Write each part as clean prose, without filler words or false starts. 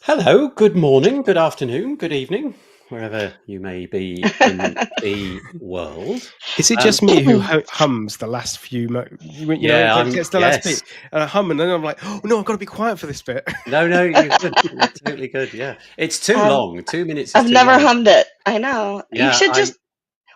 Hello, good morning, good afternoon, good evening, wherever you may be in the world. Is it Um, just me who hums the last few yeah, when it gets to the last yes. bit, and I hum, and then I'm like, "Oh, no, I've got to be quiet for this bit." No, you're good. You're totally good. Yeah. It's too I've long. 2 minutes is I've too never long. hummed it. I know. You Yeah, should just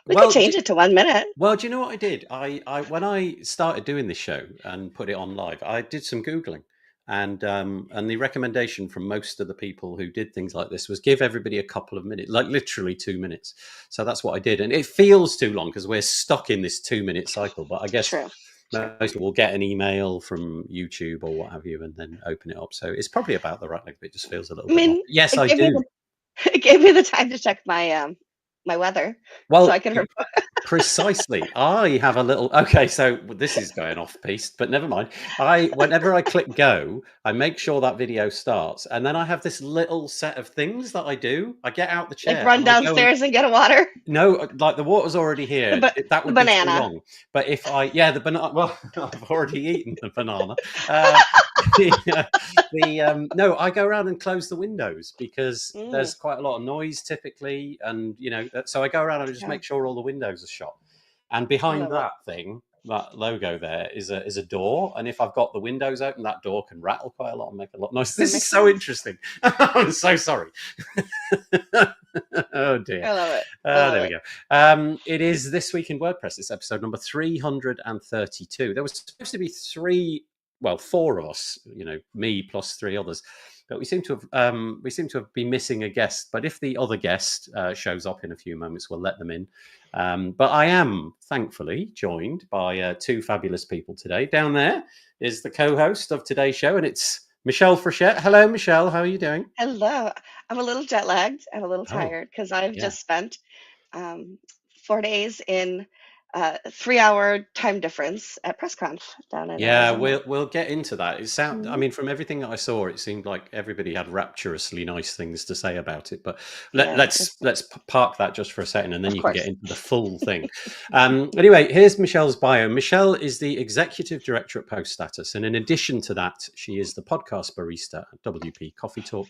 we could well, change it to 1 minute. do you know what I did? When I started doing this show and put it on live, I did some Googling. And the recommendation from most of the people who did things like this was give everybody a couple of minutes, like literally 2 minutes. So that's what I did. And it feels too long because we're stuck in this 2 minute cycle. But I guess True. most people will get an email from YouTube or what have you and then open it up. So it's probably about the right length, but it just feels a little I bit long. mean, Yes, it I gave me do. it gave me the time to check my weather so I Well, can report. precisely. I have a little. Okay, so this is going off piste, but never mind. Whenever I click go, I make sure that video starts, and then I have this little set of things that I do. I get out the Like chair run and I go and downstairs and get a water. no, like the water's already The here. ba- That the would be too banana. long. But if the banana. Well, I've already eaten the banana. No, I go around and close the windows because Mm, there's quite a lot of noise typically, and so I go around and just yeah, make sure all the windows are shut. And I behind love it. that thing, that logo there is a door, and if I've got the windows open, that door can rattle quite a lot and make a lot of noise. That This is makes so sense. interesting. I'm so sorry. Oh dear. I love it. I love There we it. go. It is This Week in WordPress. It's episode number 332. There was supposed to be four of us, me plus three others. But we seem to have been missing a guest. But if the other guest shows up in a few moments, we'll let them in. But I am thankfully joined by two fabulous people today. Down there is the co-host of today's show, and it's Michelle Frechette. Hello, Michelle. How are you doing? Hello. I'm a little jet lagged and a little Oh, tired because I've yeah. just spent um, 4 days in 3 hour time difference at PressConf down in Yeah, Arizona. we'll get into that. I Mhm. mean, from everything that I saw, it seemed like everybody had rapturously nice things to say about it. But Yeah, let's park that just for a second, and then of you can get course. into the full thing. Anyway, here's Michelle's bio. Michelle is the executive director at Post Status, and in addition to that, she is the podcast barista at WP Coffee Talk,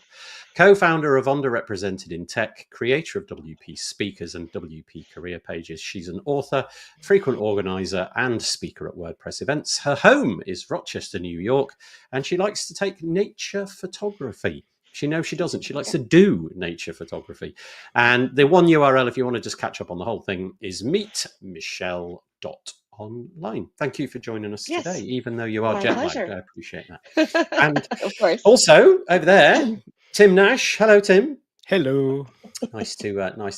co-founder of Underrepresented in Tech, creator of WP Speakers and WP Career Pages. She's an author, frequent organizer, and speaker at WordPress events. Her home is Rochester, New York, and she likes to take nature photography. She doesn't. She likes to do nature photography. And the one URL, if you want to just catch up on the whole thing, is meetmichelle.online. Thank you for joining us today, Yes, even though you are my jet lagged. pleasure. I appreciate that. And Of course. also over there, Tim Nash. Hello, Tim. Hello. Nice to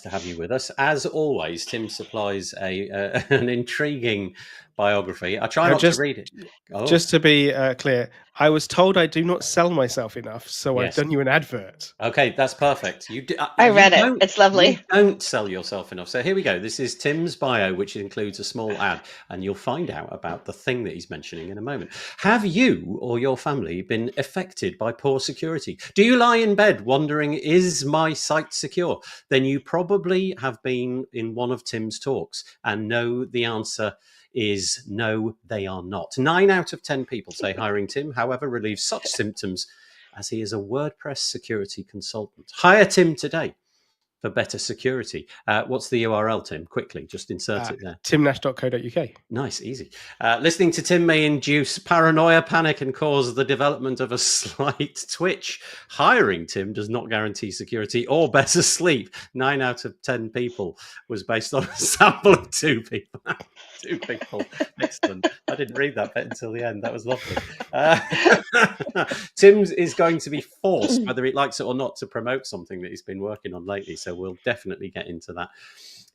have you with us. As always, Tim supplies an intriguing biography. I try Now, not to read it. Oh, just to be clear, I was told I do not sell myself enough, so I've yes. done you an advert. Okay, that's perfect. I read it. It's You lovely. don't sell yourself enough. So here we go. This is Tim's bio, which includes a small ad, and you'll find out about the thing that he's mentioning in a moment. Have you or your family been affected by poor security? Do you lie in bed wondering, is my site secure? Then you probably have been in one of Tim's talks and know the answer is no, they are not. 9 out of 10 people say hiring Tim, however, relieves such symptoms as he is a WordPress security consultant. Hire Tim today for better security. What's the URL, Tim? Quickly, just insert it there. timnash.co.uk. Nice, easy. Listening to Tim may induce paranoia, panic, and cause the development of a slight twitch. Hiring Tim does not guarantee security or better sleep. 9 out of 10 people was based on a sample of 2 people. 2 people. Excellent. I didn't read that bit until the end. That was lovely. Tim is going to be forced, whether he likes it or not, to promote something that he's been working on lately. So we'll definitely get into that.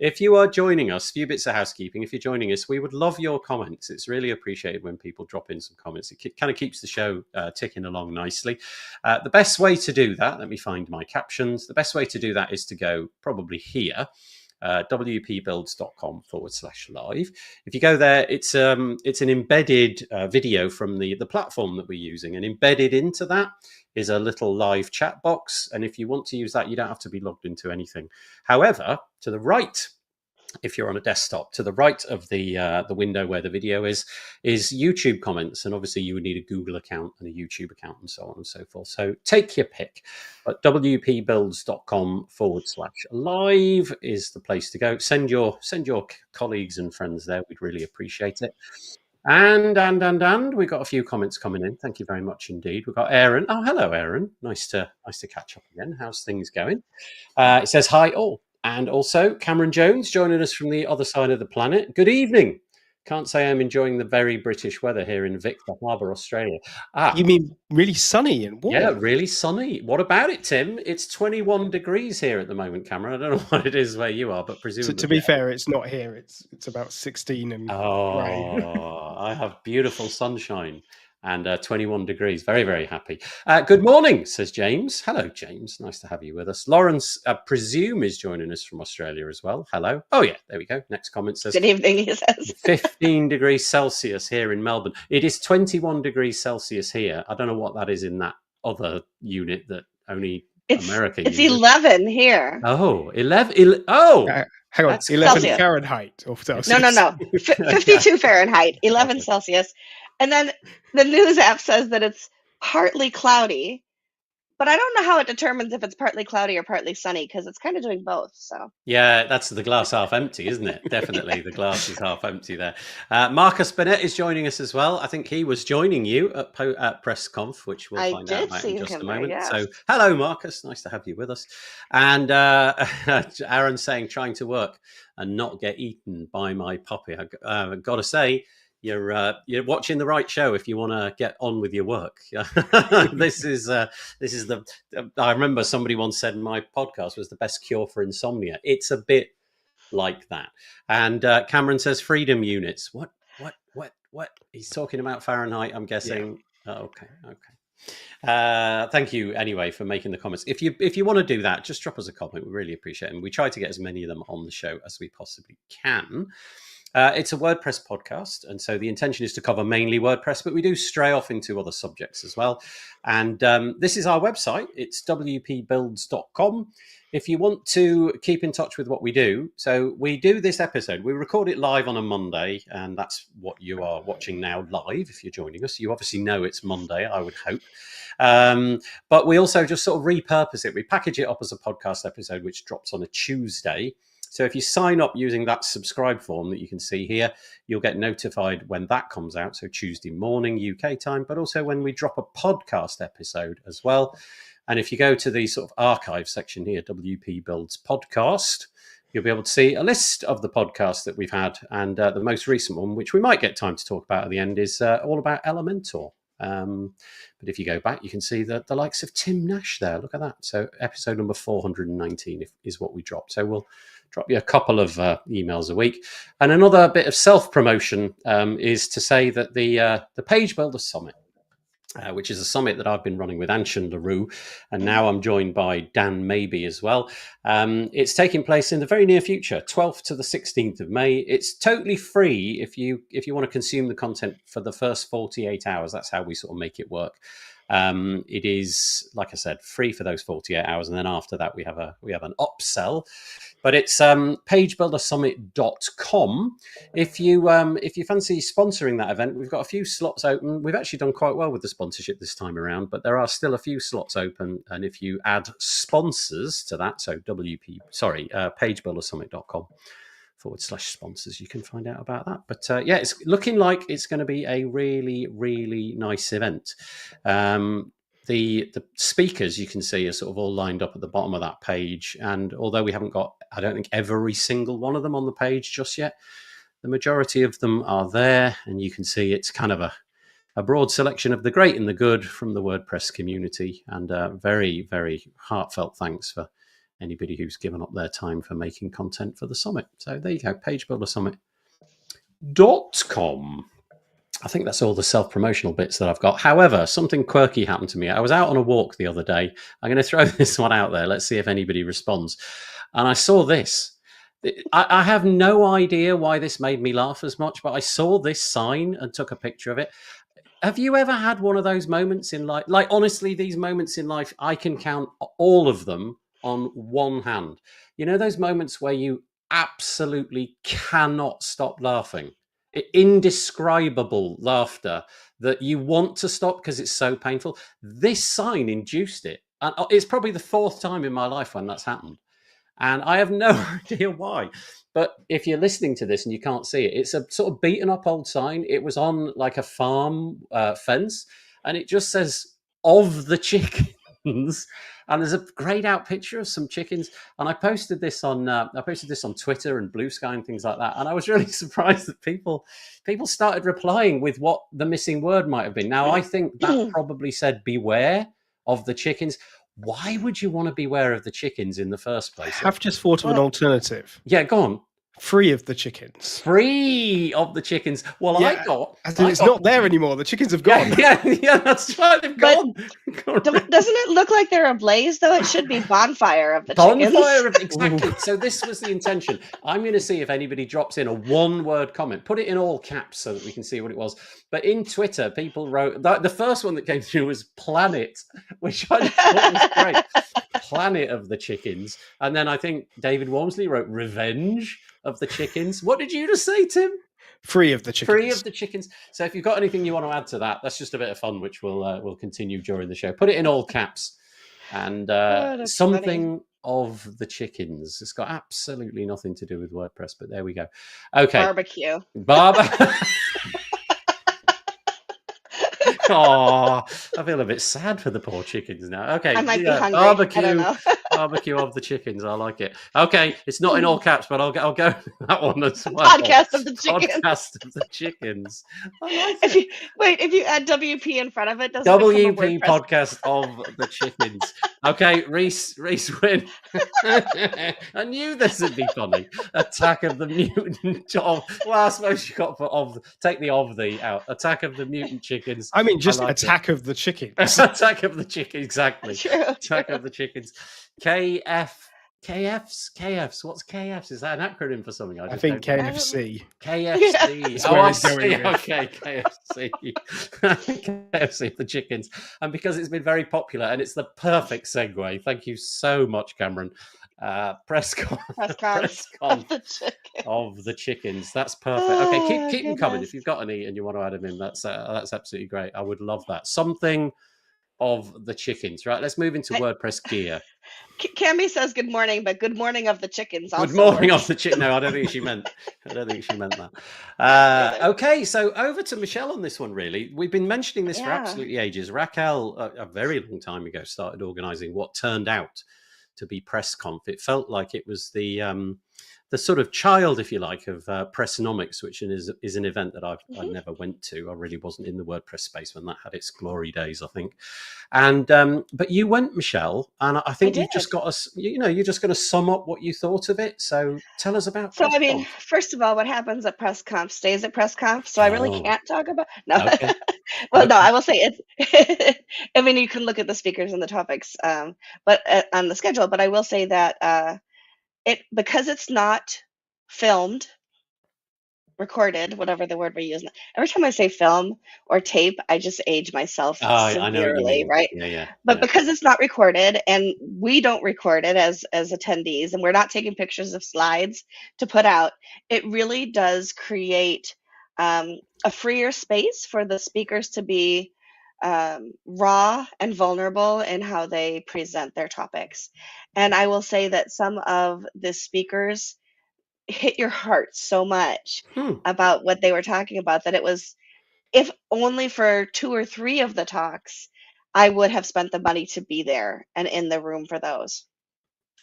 If you are joining us, a few bits of housekeeping. If you're joining us, we would love your comments. It's really appreciated when people drop in some comments. It kind of keeps the show ticking along nicely. The best way to do that, let me find my captions. The best way to do that is to go probably here. wpbuilds.com/live. If you go there, it's an embedded video from the platform that we're using, and embedded into that is a little live chat box. And if you want to use that, you don't have to be logged into anything. However, to the right if you're on a desktop. To the right of the window where the video is YouTube comments, and obviously you would need a Google account and a YouTube account and so on and so forth. So take your pick. But wpbuilds.com/live is the place to go. Send your colleagues and friends there. We'd really appreciate it. And we've got a few comments coming in. Thank you very much indeed. We've got Aaron. Oh, hello, Aaron. Nice to catch up again. How's things going? It says hi all. And also Cameron Jones joining us from the other side of the planet. Good evening. Can't say I'm enjoying the very British weather here in Victor Harbour, Australia. You mean really sunny and warm? Yeah, really sunny. What about it, Tim? It's 21 degrees here at the moment, Cameron. I don't know what it is where you are, but presumably. To be fair, it's not here. It's about 16 and grey. I have beautiful sunshine and 21 degrees. Very, very happy. Good morning, says James. Hello, James. Nice to have you with us. Lawrence, I presume, is joining us from Australia as well. Hello. Oh, yeah, there we go. Next comment says, good evening, he says. 15 degrees Celsius here in Melbourne. It is 21 degrees Celsius here. I don't know what that is in that other unit that only America uses. It's 11 here. Oh, 11. Oh, hang on. 11 Celsius. Fahrenheit or Celsius? No. 52 Fahrenheit, 11 Celsius. And then the news app says that it's partly cloudy, but I don't know how it determines if it's partly cloudy or partly sunny, because it's kind of doing both. So yeah, that's the glass half empty, isn't it? Definitely, the glass is half empty there. Marcus Bennett is joining us as well. I think he was joining you at PressConf, which we'll find out about in just a moment. There, yes. So, hello, Marcus. Nice to have you with us. And Aaron saying, trying to work and not get eaten by my puppy. I've got to say, you're watching the right show if you want to get on with your work. This is the. I remember somebody once said my podcast was the best cure for insomnia. It's a bit like that. And Cameron says freedom units. What? He's talking about Fahrenheit, I'm guessing. Yeah. Oh, okay. Thank you anyway for making the comments. If you want to do that, just drop us a comment. We really appreciate it. And we try to get as many of them on the show as we possibly can. It's a WordPress podcast, and so the intention is to cover mainly WordPress, but we do stray off into other subjects as well. And this is our website. It's wpbuilds.com. If you want to keep in touch with what we do, so we do this episode. We record it live on a Monday, and that's what you are watching now live. If you're joining us, you obviously know it's Monday, I would hope. But we also just sort of repurpose it. We package it up as a podcast episode, which drops on a Tuesday. So if you sign up using that subscribe form that you can see here, you'll get notified when that comes out. So Tuesday morning UK time, but also when we drop a podcast episode as well. And if you go to the sort of archive section here, WP Builds Podcast, you'll be able to see a list of the podcasts that we've had. And the most recent one, which we might get time to talk about at the end, is all about Elementor. But if you go back, you can see the likes of Tim Nash there. Look at that. So episode number 419 is what we dropped. So we'll drop you a couple of emails a week. And another bit of self-promotion is to say that the Page Builder Summit, which is a summit that I've been running with Anshin LaRue, and now I'm joined by Dan Maybe as well. It's taking place in the very near future, 12th to the 16th of May. It's totally free if you want to consume the content for the first 48 hours. That's how we sort of make it work. It is, like I said, free for those 48 hours, and then after that we have an upsell. But it's pagebuildersummit.com. If you fancy sponsoring that event, we've got a few slots open. We've actually done quite well with the sponsorship this time around, but there are still a few slots open. And if you add sponsors to that, so pagebuildersummit.com/sponsors, you can find out about that. But yeah, it's looking like it's going to be a really, really nice event. The speakers you can see are sort of all lined up at the bottom of that page. And although we haven't got, I don't think, every single one of them on the page just yet, the majority of them are there. And you can see it's kind of a broad selection of the great and the good from the WordPress community. And very, very heartfelt thanks for anybody who's given up their time for making content for the summit. So there you go, pagebuildersummit.com. I think that's all the self-promotional bits that I've got. However, something quirky happened to me. I was out on a walk the other day. I'm going to throw this one out there. Let's see if anybody responds. And I saw this. I have no idea why this made me laugh as much, but I saw this sign and took a picture of it. Have you ever had one of those moments in life? Like, honestly, these moments in life, I can count all of them on one hand. You know, those moments where you absolutely cannot stop laughing. Indescribable laughter that you want to stop because it's so painful. This sign induced it. And it's probably the fourth time in my life when that's happened. And I have no idea why. But if you're listening to this and you can't see it, it's a sort of beaten up old sign. It was on like a farm fence, and it just says "of the chickens." And there's a grayed out picture of some chickens. And I posted this on Twitter and Blue Sky and things like that. And I was really surprised that people started replying with what the missing word might have been. Now I think that probably said "beware of the chickens." Why would you want to beware of the chickens in the first place? I've just thought of an alternative. Yeah, go on. Free of the chickens. Free of the chickens. Well, Yeah, it's not there anymore. The chickens have gone. Yeah, that's right. They've gone. Doesn't it look like they're ablaze, though? It should be bonfire of the chickens. Exactly. So this was the intention. I'm going to see if anybody drops in a one-word comment. Put it in all caps so that we can see what it was. But in Twitter, people wrote... The first one that came through was Planet, which I thought was great. Planet of the chickens. And then I think David Walmsley wrote Revenge of the chickens. What did you just say, Tim? Free of the chickens. Free of the chickens. So if you've got anything you want to add to that, that's just a bit of fun, which we'll continue during the show. Put it in all caps. And something funny. Of the chickens. It's got absolutely nothing to do with WordPress, but there we go. Okay. Barbecue. Oh, I feel a bit sad for the poor chickens now. Okay, I might be hungry. I don't know. Barbecue of the chickens. I like it. Okay, it's not in all caps, but I'll go with that one as well. Podcast of the chickens. Podcast of the chickens. I like if you add WP in front of it, doesn't WP podcast of the chickens. Okay, Reese Wynn. I knew this would be funny. Attack of the mutant of. Well, I suppose you got to take the of the out. Attack of the mutant chickens. I mean, just attack of the chickens. Attack of the chickens, exactly. True. Attack of the chickens. KFs. What's KFs? Is that an acronym for something? I think KFC. KFC. Yeah. I see. Okay, KFC. KFC of the chickens. And because it's been very popular, and it's the perfect segue. Thank you so much, Cameron. Press con of the chickens. That's perfect. Okay, keep them coming. If you've got any and you want to add them in, that's absolutely great. I would love that. Something of the chickens. Right, let's move into WordPress gear. Cammy says good morning, but good morning of the chickens also good morning works. Of the chicken. No, I don't think she meant that. Okay, so over to Michelle on this one. Really, we've been mentioning this for absolutely ages. Raquel, a very long time ago, started organizing what turned out to be PressConf. It felt like it was the sort of child, if you like, of Pressnomics, which is an event that I never went to. I really wasn't in the WordPress space when that had its glory days, I think. And but you went, Michelle, and I think you've just got us. You're just going to sum up what you thought of it. So tell us about. So I mean, first of all, what happens at PressConf stays at PressConf. So I really can't talk about Okay. Well, no, I will say it. I mean, you can look at the speakers and the topics, but on the schedule. But I will say that because it's not filmed, recorded, whatever the word we're using. Every time I say film or tape, I just age myself severely, I know what you mean. right? Yeah. But because it's not recorded, and we don't record it as attendees, and we're not taking pictures of slides to put out, it really does create a freer space for the speakers to be raw and vulnerable in how they present their topics. And I will say that some of the speakers hit your heart so much about what they were talking about that it was, if only for 2 or 3 of the talks, I would have spent the money to be there and in the room for those.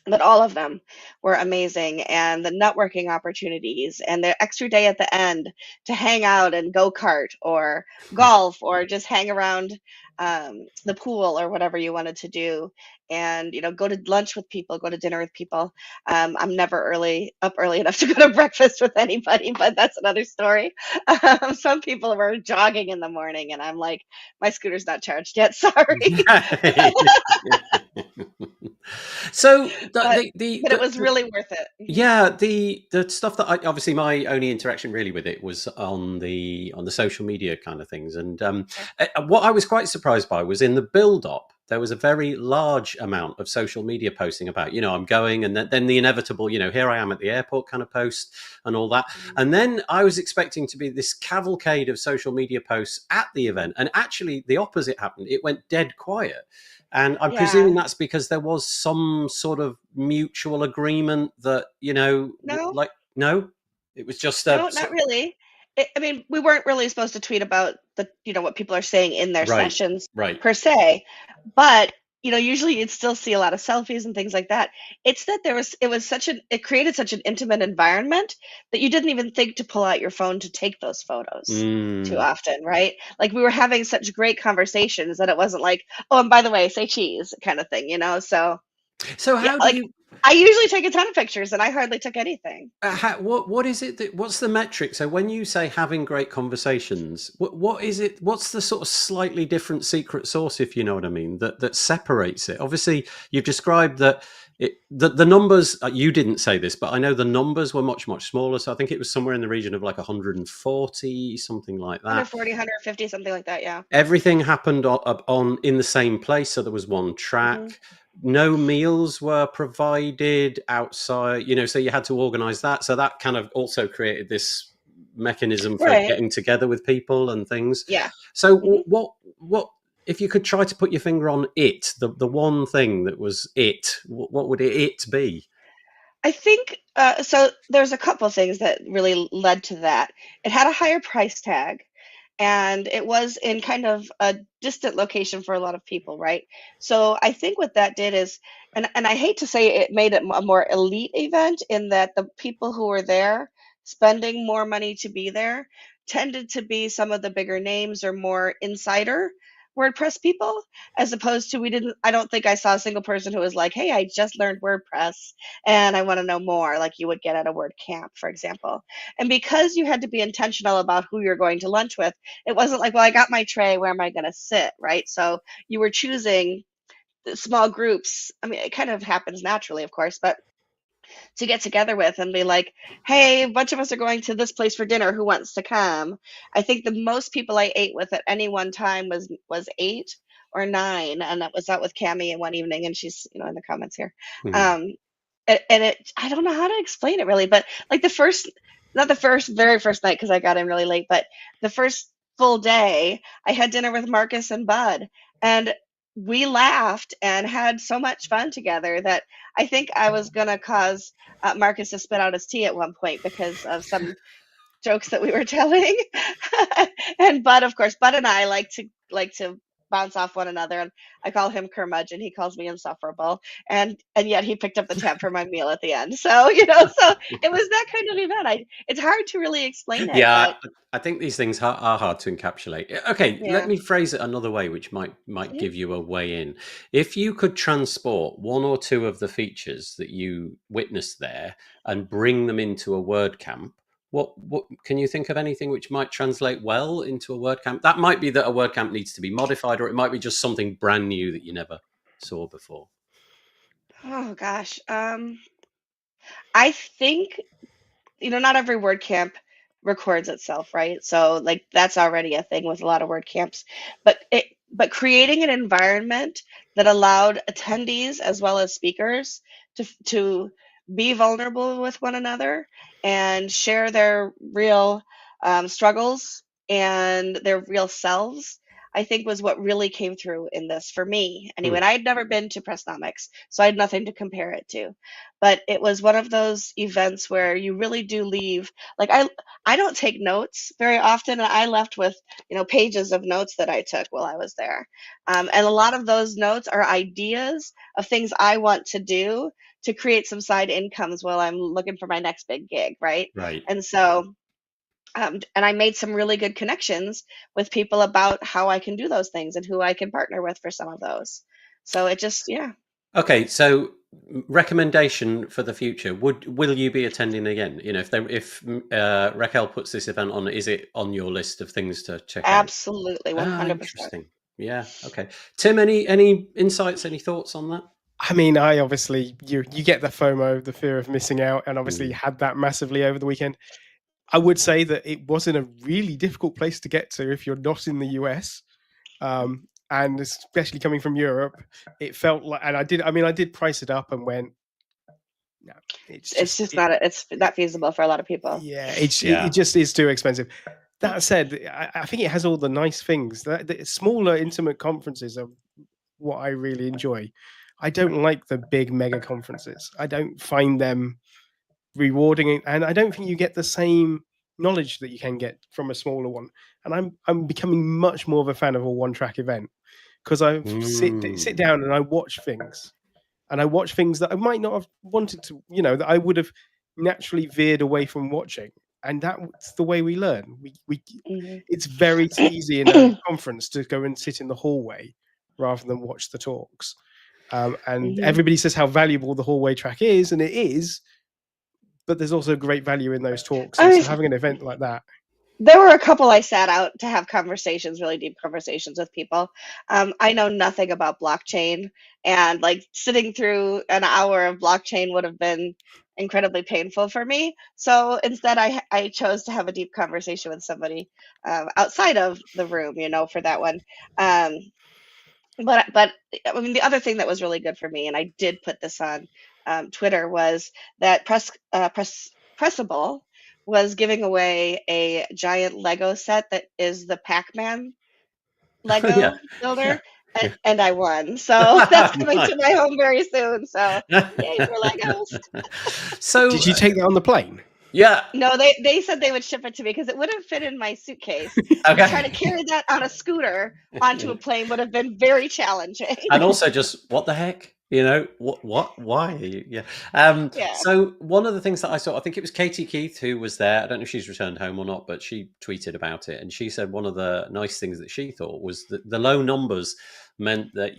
But all of them were amazing, and the networking opportunities and the extra day at the end to hang out and go-kart or golf or just hang around the pool or whatever you wanted to do, and go to lunch with people, go to dinner with people. I'm never up early enough to go to breakfast with anybody, but that's another story. Some people were jogging in the morning, and I'm like, my scooter's not charged yet. Sorry. So, but it was really worth it. Yeah, the stuff that obviously my only interaction really with it was on the social media kind of things, and what I was quite surprised by was in the build up. there was a very large amount of social media posting about, I'm going, and then the inevitable, here I am at the airport kind of post and all that. And then I was expecting to be this cavalcade of social media posts at the event. And actually the opposite happened. It went dead quiet. And I'm presuming that's because there was some sort of mutual agreement that, No. no, it was just No, not really. We weren't really supposed to tweet about what people are saying in their sessions per se, but usually you'd still see a lot of selfies and things like that. It's that it created such an intimate environment that you didn't even think to pull out your phone to take those photos too often, right? Like we were having such great conversations that it wasn't like, oh, and by the way, say cheese kind of thing, So how do you? I usually take a ton of pictures, and I hardly took anything. What is it what's the metric? So when you say having great conversations, what is it? What's the sort of slightly different secret sauce, if you know what I mean, that separates it? Obviously, you've described that the numbers. You didn't say this, but I know the numbers were much smaller. So I think it was somewhere in the region of like 140, something like that. 140, 150, something like that. Yeah. Everything happened in the same place, so there was one track. Mm-hmm. No meals were provided outside, so you had to organize that. So that kind of also created this mechanism for getting together with people and things. Yeah. So what if you could try to put your finger on it, the one thing that was it, what would it be? I think so there's a couple of things that really led to that. It had a higher price tag. And it was in kind of a distant location for a lot of people, right? So I think what that did is, and I hate to say it made it a more elite event in that the people who were there spending more money to be there tended to be some of the bigger names or more insider WordPress people, as opposed to I don't think I saw a single person who was like, hey, I just learned WordPress and I want to know more, like you would get at a WordCamp, for example. And because you had to be intentional about who you're going to lunch with, it wasn't like, well, I got my tray, where am I going to sit, right? So you were choosing small groups. It kind of happens naturally, of course, but to get together with and be like, hey, a bunch of us are going to this place for dinner. Who wants to come? I think the most people I ate with at any one time was 8 or 9, and that was out with Cammie in one evening, and she's in the comments here. Mm-hmm. And I don't know how to explain it really, but like very first night, because I got in really late, but the first full day, I had dinner with Marcus and Bud, and we laughed and had so much fun together that I think I was going to cause Marcus to spit out his tea at one point because of some jokes that we were telling. And Bud, of course, Bud and I like to bounce off one another, and I call him curmudgeon, he calls me insufferable, and yet he picked up the tab for my meal at the end. So so it was that kind of event. It's hard to really explain it. Yeah, but I think these things are hard to encapsulate. Okay, let me phrase it another way, which might give you a way in. If you could transport one or two of the features that you witnessed there and bring them into a WordCamp, what can you think of anything which might translate well into a WordCamp? That might be that a WordCamp needs to be modified, or it might be just something brand new that you never saw before. Oh gosh, I think not every WordCamp records itself, right? So like that's already a thing with a lot of WordCamps, but creating an environment that allowed attendees as well as speakers to be vulnerable with one another and share their real struggles and their real selves, I think was what really came through in this for me. Anyway, I had never been to Pressnomics, so I had nothing to compare it to. But it was one of those events where you really do leave. Like I don't take notes very often, and I left with pages of notes that I took while I was there. And a lot of those notes are ideas of things I want to do to create some side incomes while I'm looking for my next big gig, right? Right. And so and I made some really good connections with people about how I can do those things and who I can partner with for some of those. So it just, Okay, so recommendation for the future: will you be attending again? If Raquel puts this event on, is it on your list of things to check out? Absolutely, 100%. Interesting. Yeah. Okay. Tim, any insights, any thoughts on that? I obviously you get the FOMO, the fear of missing out, and obviously had that massively over the weekend. I would say that it was in a really difficult place to get to if you're not in the US. and especially coming from Europe, it felt like, and I did price it up and went, no, it's just not feasible for a lot of people. Yeah, it just is too expensive. That said, I think it has all the nice things. The smaller, intimate conferences are what I really enjoy. I don't like the big mega conferences. I don't find them rewarding, and I don't think you get the same knowledge that you can get from a smaller one. And I'm becoming much more of a fan of a one-track event, because I sit down and I watch things, and I watch things that I might not have wanted to, that I would have naturally veered away from watching. And that's the way we learn. It's very easy in a conference to go and sit in the hallway rather than watch the talks. And everybody says how valuable the hallway track is, and it is, but there's also great value in those talks. So having an event like that. There were a couple I sat out to have conversations, really deep conversations with people. I know nothing about blockchain, and like sitting through an hour of blockchain would have been incredibly painful for me. So instead, I chose to have a deep conversation with somebody outside of the room, for that one. But I mean, the other thing that was really good for me, and I did put this on Twitter, was that Pressable was giving away a giant Lego set that is the Pac-Man Lego builder, and I won. So that's coming to my home very soon. So yay for Legos. So did you take that on the plane? Yeah. No, they said they would ship it to me because it wouldn't fit in my suitcase. Okay. Trying to carry that on a scooter onto a plane would have been very challenging. And also, just what the heck? What? Why? Yeah. So one of the things that I saw, I think it was Katie Keith who was there. I don't know if she's returned home or not, but she tweeted about it, and she said one of the nice things that she thought was that the low numbers meant that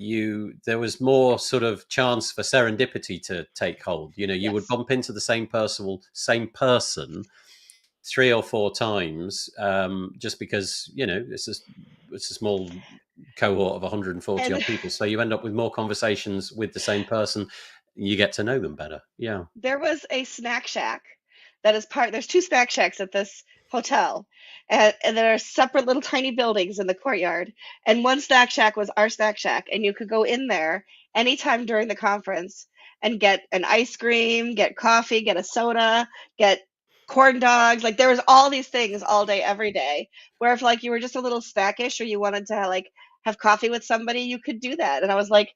there was more sort of chance for serendipity to take hold. You would bump into the same person 3 or 4 times, just because it's a small cohort of 140 odd people, so you end up with more conversations with the same person. You get to know them better. Yeah, there was a snack shack that is there's 2 snack shacks at this hotel, and there are separate little tiny buildings in the courtyard, and one snack shack was our snack shack, and you could go in there anytime during the conference and get an ice cream, get coffee, get a soda, get corn dogs. Like there was all these things all day, every day, where if like you were just a little snackish or you wanted to like have coffee with somebody, you could do that. And I was like,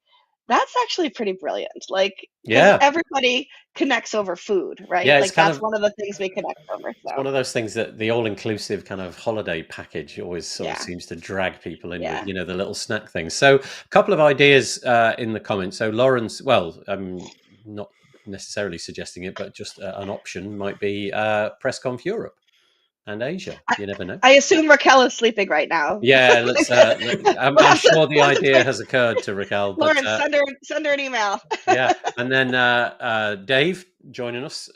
that's actually pretty brilliant. Like, everybody connects over food, right? Yeah, like that's one of the things we connect over. So. It's one of those things that the all-inclusive kind of holiday package always sort of seems to drag people in with, the little snack things. So a couple of ideas in the comments. So Lawrence, well, I'm not necessarily suggesting it, but just an option might be PressConf Europe and Asia. You never know. I assume Raquel is sleeping right now. Yeah, I'm sure the idea has occurred to Raquel. Lauren, send her an email. Yeah, and then Dave joining us.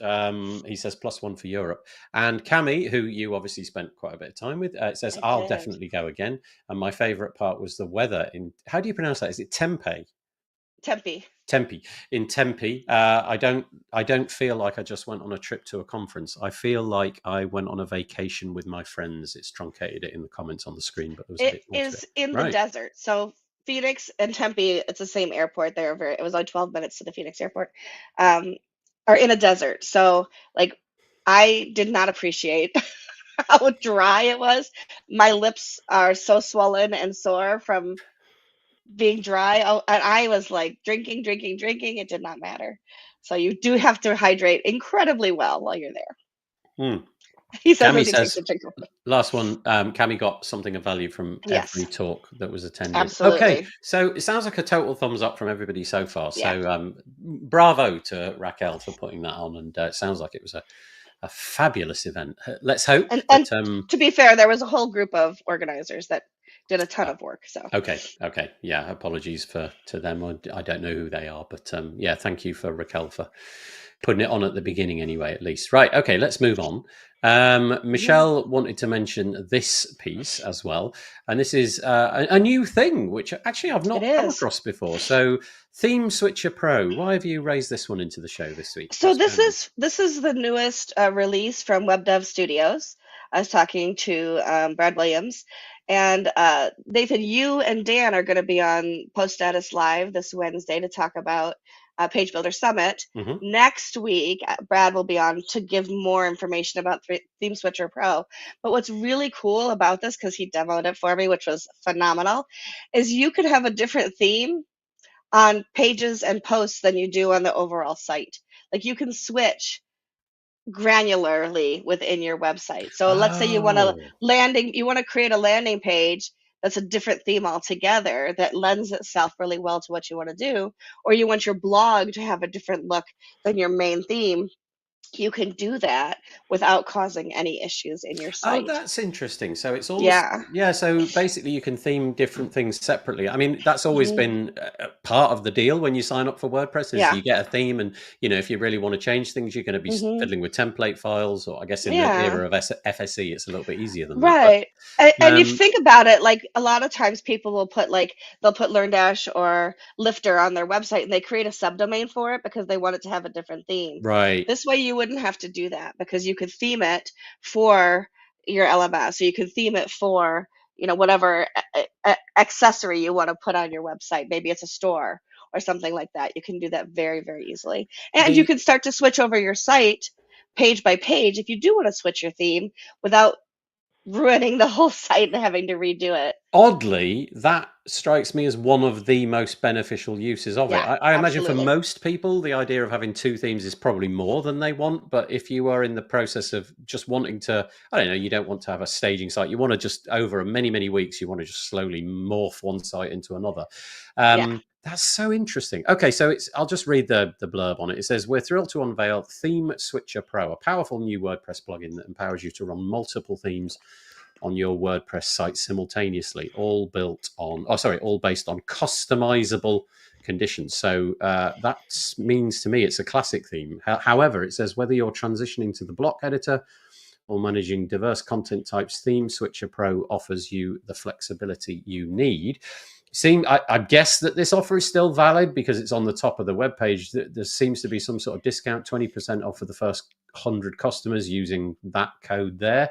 He says +1 for Europe. And Cami, who you obviously spent quite a bit of time with, says I'll definitely go again. And my favourite part was the weather in. How do you pronounce that? Is it Tempe? Tempe. In Tempe, I don't feel like I just went on a trip to a conference. I feel like I went on a vacation with my friends. It's truncated it in the comments on the screen, but it is in the desert. So Phoenix and Tempe, it's the same airport. It was like 12 minutes to the Phoenix airport, are in a desert. So like, I did not appreciate how dry it was. My lips are so swollen and sore from being dry, and I was like drinking. It did not matter. So you do have to hydrate incredibly well while you're there. He says, last one, Cami got something of value from every talk that was attended. Absolutely. Okay, so it sounds like a total thumbs up from everybody so far. So bravo to Raquel for putting that on, and it sounds like it was a fabulous event. Let's hope. And to be fair, there was a whole group of organizers that did a ton of work. So okay, yeah. Apologies to them. I don't know who they are, but thank you for Raquel for putting it on at the beginning, anyway. At least, right? Okay, let's move on. Michelle wanted to mention this piece as well, and this is a new thing which actually I've not come across before. So, Theme Switcher Pro. Why have you raised this one into the show this week? So this is the newest release from Web Dev Studios. I was talking to Brad Williams, and Nathan, you and Dan are going to be on Post Status Live this Wednesday to talk about Page Builder Summit. Mhm. Next week, Brad will be on to give more information about Theme Switcher Pro. But what's really cool about this, because he demoed it for me, which was phenomenal, is you could have a different theme on pages and posts than you do on the overall site. Like you can switch granularly within your website. So let's say you want to create a landing page that's a different theme altogether that lends itself really well to what you want to do, or you want your blog to have a different look than your main theme. You can do that without causing any issues in your site. Oh, that's interesting. So it's almost, yeah. So basically you can theme different things separately. I mean, that's always been part of the deal when you sign up for WordPress is you get a theme, and, if you really want to change things, you're going to be fiddling with template files, or I guess in the era of FSE, it's a little bit easier than that. Right. And you think about it, like a lot of times people will put they'll put LearnDash or Lifter on their website and they create a subdomain for it because they want it to have a different theme. Right. This way you wouldn't have to do that because you could theme it for your LMS, so you could theme it for, whatever accessory you want to put on your website. Maybe it's a store or something like that. You can do that very, very easily. And you can start to switch over your site page by page if you do want to switch your theme without ruining the whole site and having to redo it. Oddly, that strikes me as one of the most beneficial uses of it. I imagine for most people, the idea of having two themes is probably more than they want. But if you are in the process of just wanting to, I don't know, you don't want to have a staging site. You want to just, over many, many weeks, you want to just slowly morph one site into another. That's so interesting. Okay, so I'll just read the blurb on it. It says, we're thrilled to unveil Theme Switcher Pro, a powerful new WordPress plugin that empowers you to run multiple themes on your WordPress site simultaneously, all based on customizable conditions. So that means to me it's a classic theme. However, it says whether you're transitioning to the block editor or managing diverse content types, Theme Switcher Pro offers you the flexibility you need. I guess that this offer is still valid because it's on the top of the webpage. There seems to be some sort of discount, 20% off for the first 100 customers using that code there.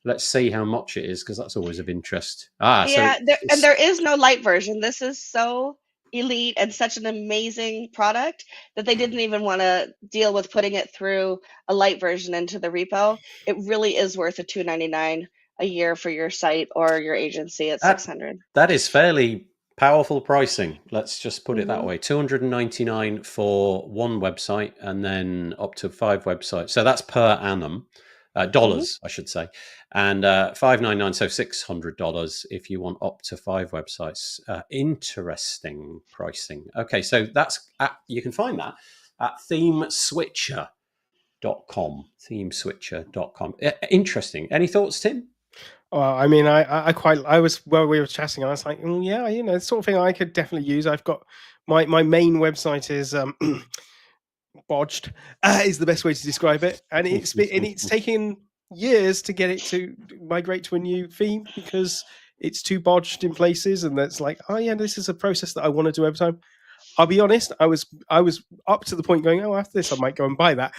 Let's see how much it is, because that's always of interest. There is no light version. This is so elite and such an amazing product that they didn't even want to deal with putting it through a light version into the repo. It really is worth a $299 a year for your site or your agency at $600. That is fairly powerful pricing. Let's just put it that way. $299 for one website and then up to 5 websites. So that's per annum. Dollars, I should say, and $599, so $600 if you want up to 5 websites. Interesting pricing. Okay, so you can find that at themeswitcher.com. Themeswitcher.com. Interesting. Any thoughts, Tim? Well, I mean, we were chatting, and I was like, yeah, the sort of thing I could definitely use. I've got my main website is bodged is the best way to describe it, and it's taken years to get it to migrate to a new theme because it's too bodged in places, and that's like, this is a process that I want to do every time. I'll be honest, I was up to the point going, after this I might go and buy that.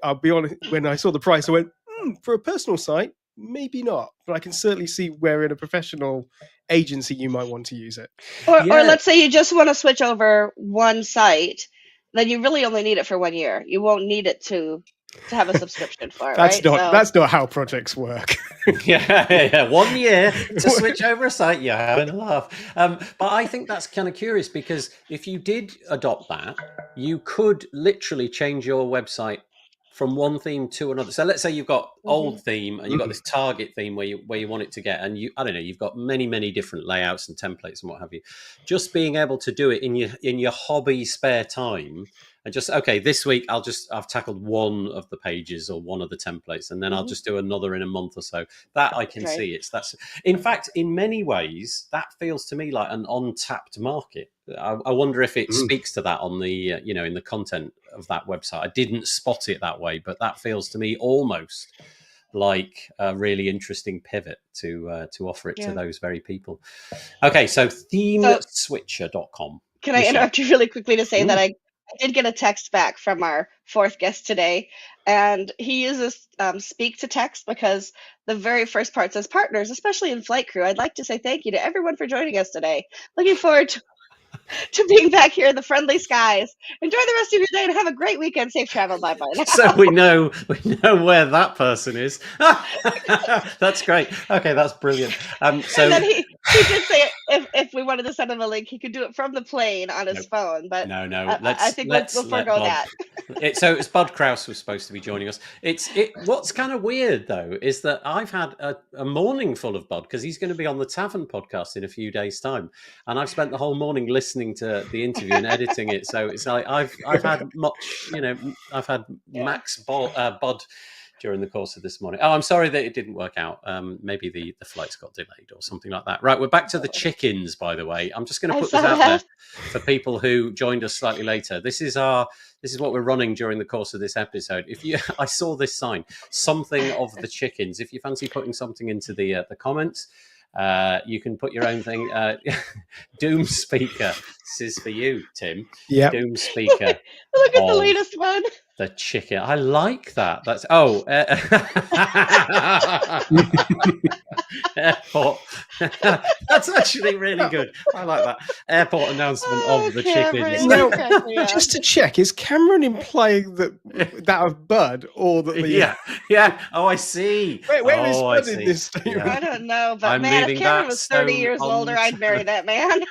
I'll be honest, when I saw the price I went, for a personal site maybe not, but I can certainly see where in a professional agency you might want to use it. Or let's say you just want to switch over one site, then you really only need it for 1 year. You won't need it to have a subscription for it. That's not how projects work. yeah, 1 year to switch over a site. You're having a laugh. But I think that's kind of curious, because if you did adopt that, you could literally change your website from one theme to another. So let's say you've got old theme and you've got this target theme where you want it to get, and you've got many different layouts and templates and what have you. Just being able to do it in your hobby spare time, and just, okay, this week I've tackled one of the pages or one of the templates, and then I'll just do another in a month or so. That I can see. That's in fact, in many ways, that feels to me like an untapped market. I wonder if it speaks to that on the in the content of that website. I didn't spot it that way, but that feels to me almost like a really interesting pivot to offer it to those very people. Okay, so themeswitcher.com. Can I interrupt you really quickly to say that I I did get a text back from our fourth guest today, and he uses speak to text because the very first part says, partners, especially in flight crew, I'd like to say thank you to everyone for joining us today. Looking forward to being back here in the friendly skies. Enjoy the rest of your day and have a great weekend. Safe travel. Bye bye now. So we know where that person is. That's great. Okay, that's brilliant. So And then he did say if we wanted to send him a link, he could do it from the plane on his phone. But no, I think we'll forego that. So it's Bud Kraus was supposed to be joining us. What's kind of weird though is that I've had a morning full of Bud because he's going to be on the Tavern podcast in a few days' time, and I've spent the whole morning listening to the interview and editing it. So it's like I've had much, I've had Max Bud during the course of this morning. Oh, I'm sorry that it didn't work out. Maybe the flights got delayed or something like that. Right, we're back to the chickens, by the way. I'm just going to put this out there for people who joined us slightly later. This is what we're running during the course of this episode. I saw this sign, something of the chickens. If you fancy putting something into the comments, you can put your own thing. Doom Speaker. This is for you, Tim. Yeah. Doom Speaker. Look at the latest one. The chicken. I like that. That's airport. That's actually really good. I like that. Airport announcement of the chickens. Now, just to check, is Cameron implying that of Bud or that the yeah. Oh, I see. Where is Bud in this statement? Yeah. I don't know, but man, if Cameron was 30 years older, I'd marry that man.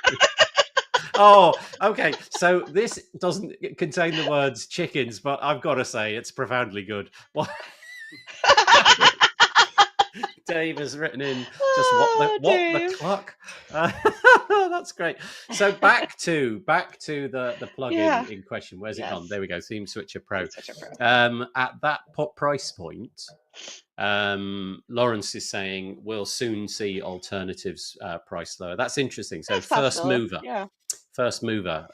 Oh, okay. So this doesn't contain the words chickens, but I've got to say it's profoundly good. What? Dave has written in just what the clock. That's great. So back to the plugin in question. Where's it gone? There we go. Theme Switcher Pro. At that price point, Lawrence is saying we'll soon see alternatives price lower. That's interesting. So first mover. Yeah. First mover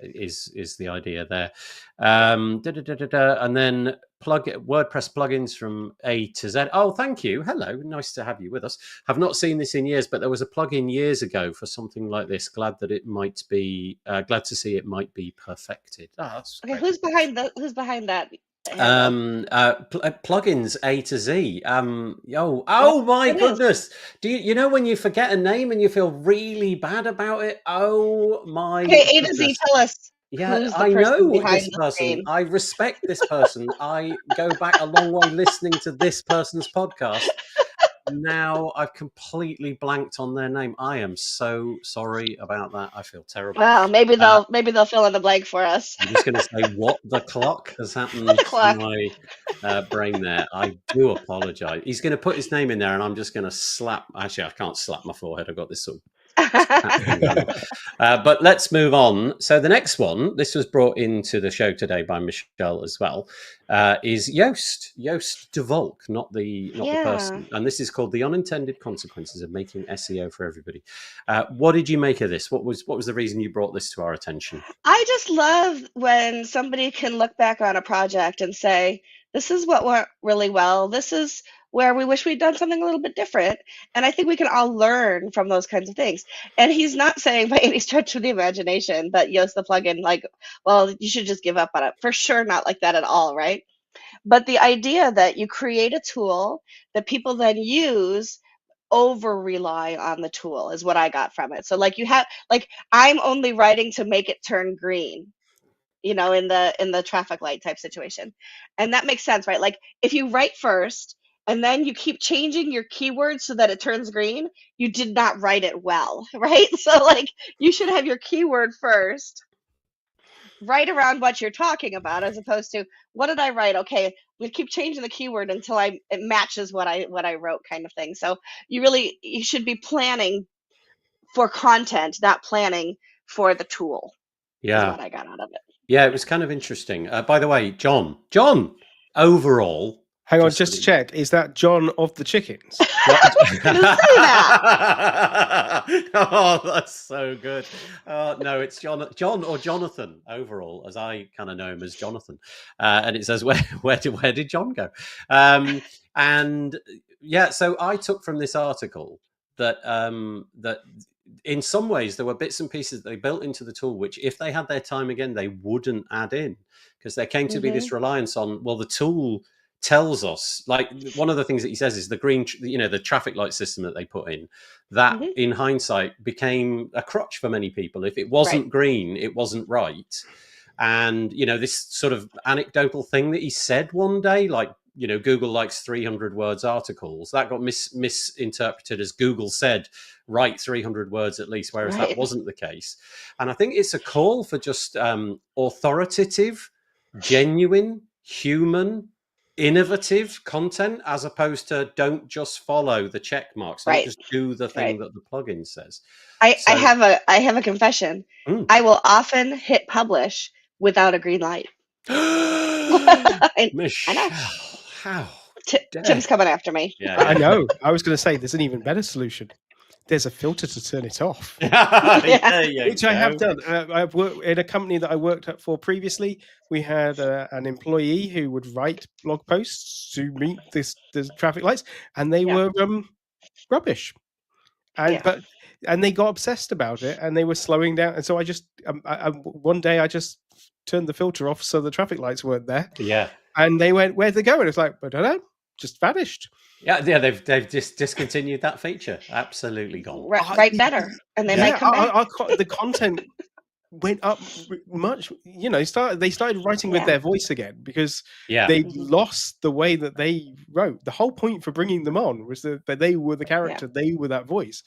is the idea there. And then WordPress plugins from A to Z. Oh, thank you. Hello. Nice to have you with us. Have not seen this in years, but there was a plugin years ago for something like this. Glad to see it might be perfected. Oh, that's okay. Who's behind that? Plugins A to Z. Oh my goodness. Do you know when you forget a name and you feel really bad about it? Oh my Okay, A to Z, tell us. Yeah, I know this person. I respect this person. I go back a long way listening to this person's podcast. Now I've completely blanked on their name. I am so sorry about that. I feel terrible. Well, maybe they'll fill in the blank for us. I'm just going to say what the clock has happened to my brain there. I do apologize. He's going to put his name in there, and I'm just going to slap. Actually, I can't slap my forehead. I've got this sort of. But let's move on. So the next one, this was brought into the show today by Michelle as well, is Joost de Volk, not the person. And this is called The Unintended Consequences of Making SEO for Everybody. What did you make of this? What was the reason you brought this to our attention? I just love when somebody can look back on a project and say, this is what went really well. This is where we wish we'd done something a little bit different. And I think we can all learn from those kinds of things. And he's not saying by any stretch of the imagination that Yoast the plugin, like, well, you should just give up on it. For sure, not like that at all, right? But the idea that you create a tool that people then use over rely on the tool is what I got from it. So I'm only writing to make it turn green, in the traffic light type situation. And that makes sense, right? Like if you write first and then you keep changing your keywords so that it turns green, you did not write it well, right? So you should have your keyword first, write around what you're talking about, as opposed to what did I write? Okay, we keep changing the keyword until it matches what I wrote, kind of thing. So you should be planning for content, not planning for the tool. Yeah, is what I got out of it. Yeah, it was kind of interesting. By the way, John, overall. Hang on, just to check. Is that John of the Chickens? Oh, that's so good. No, it's John or Jonathan overall, as I kind of know him as Jonathan. And it says, where did John go? And yeah, so I took from this article that in some ways there were bits and pieces that they built into the tool which, if they had their time again, they wouldn't add in, because there came to be this reliance on, well, the tool tells us, like, one of the things that he says is the green, the traffic light system that they put in, that in hindsight became a crutch for many people. If it wasn't green, it wasn't right. And, this sort of anecdotal thing that he said one day, like, Google likes 300 words articles, that got misinterpreted as Google said, write 300 words at least, whereas that wasn't the case. And I think it's a call for just authoritative, genuine, human, innovative content, as opposed to don't just follow the check marks, don't just do the thing that the plugin says. I have a confession. I will often hit publish without a green light. Michelle, how Tim's coming after me. I know. I was going to say there's an even better solution. There's a filter to turn it off, which I have done. I've worked in a company that I worked at for previously. We had an employee who would write blog posts to meet the traffic lights, and they were rubbish. And they got obsessed about it, and they were slowing down. And so I just one day I just turned the filter off so the traffic lights weren't there. Yeah. And they went, "Where'd they go?" And it's like, I don't know, just vanished. Yeah, they've just discontinued that feature. Absolutely gone. Write better, and they might come back. The content went up much. They started writing with their voice again, because they lost the way that they wrote. The whole point for bringing them on was that they were the character, they were that voice,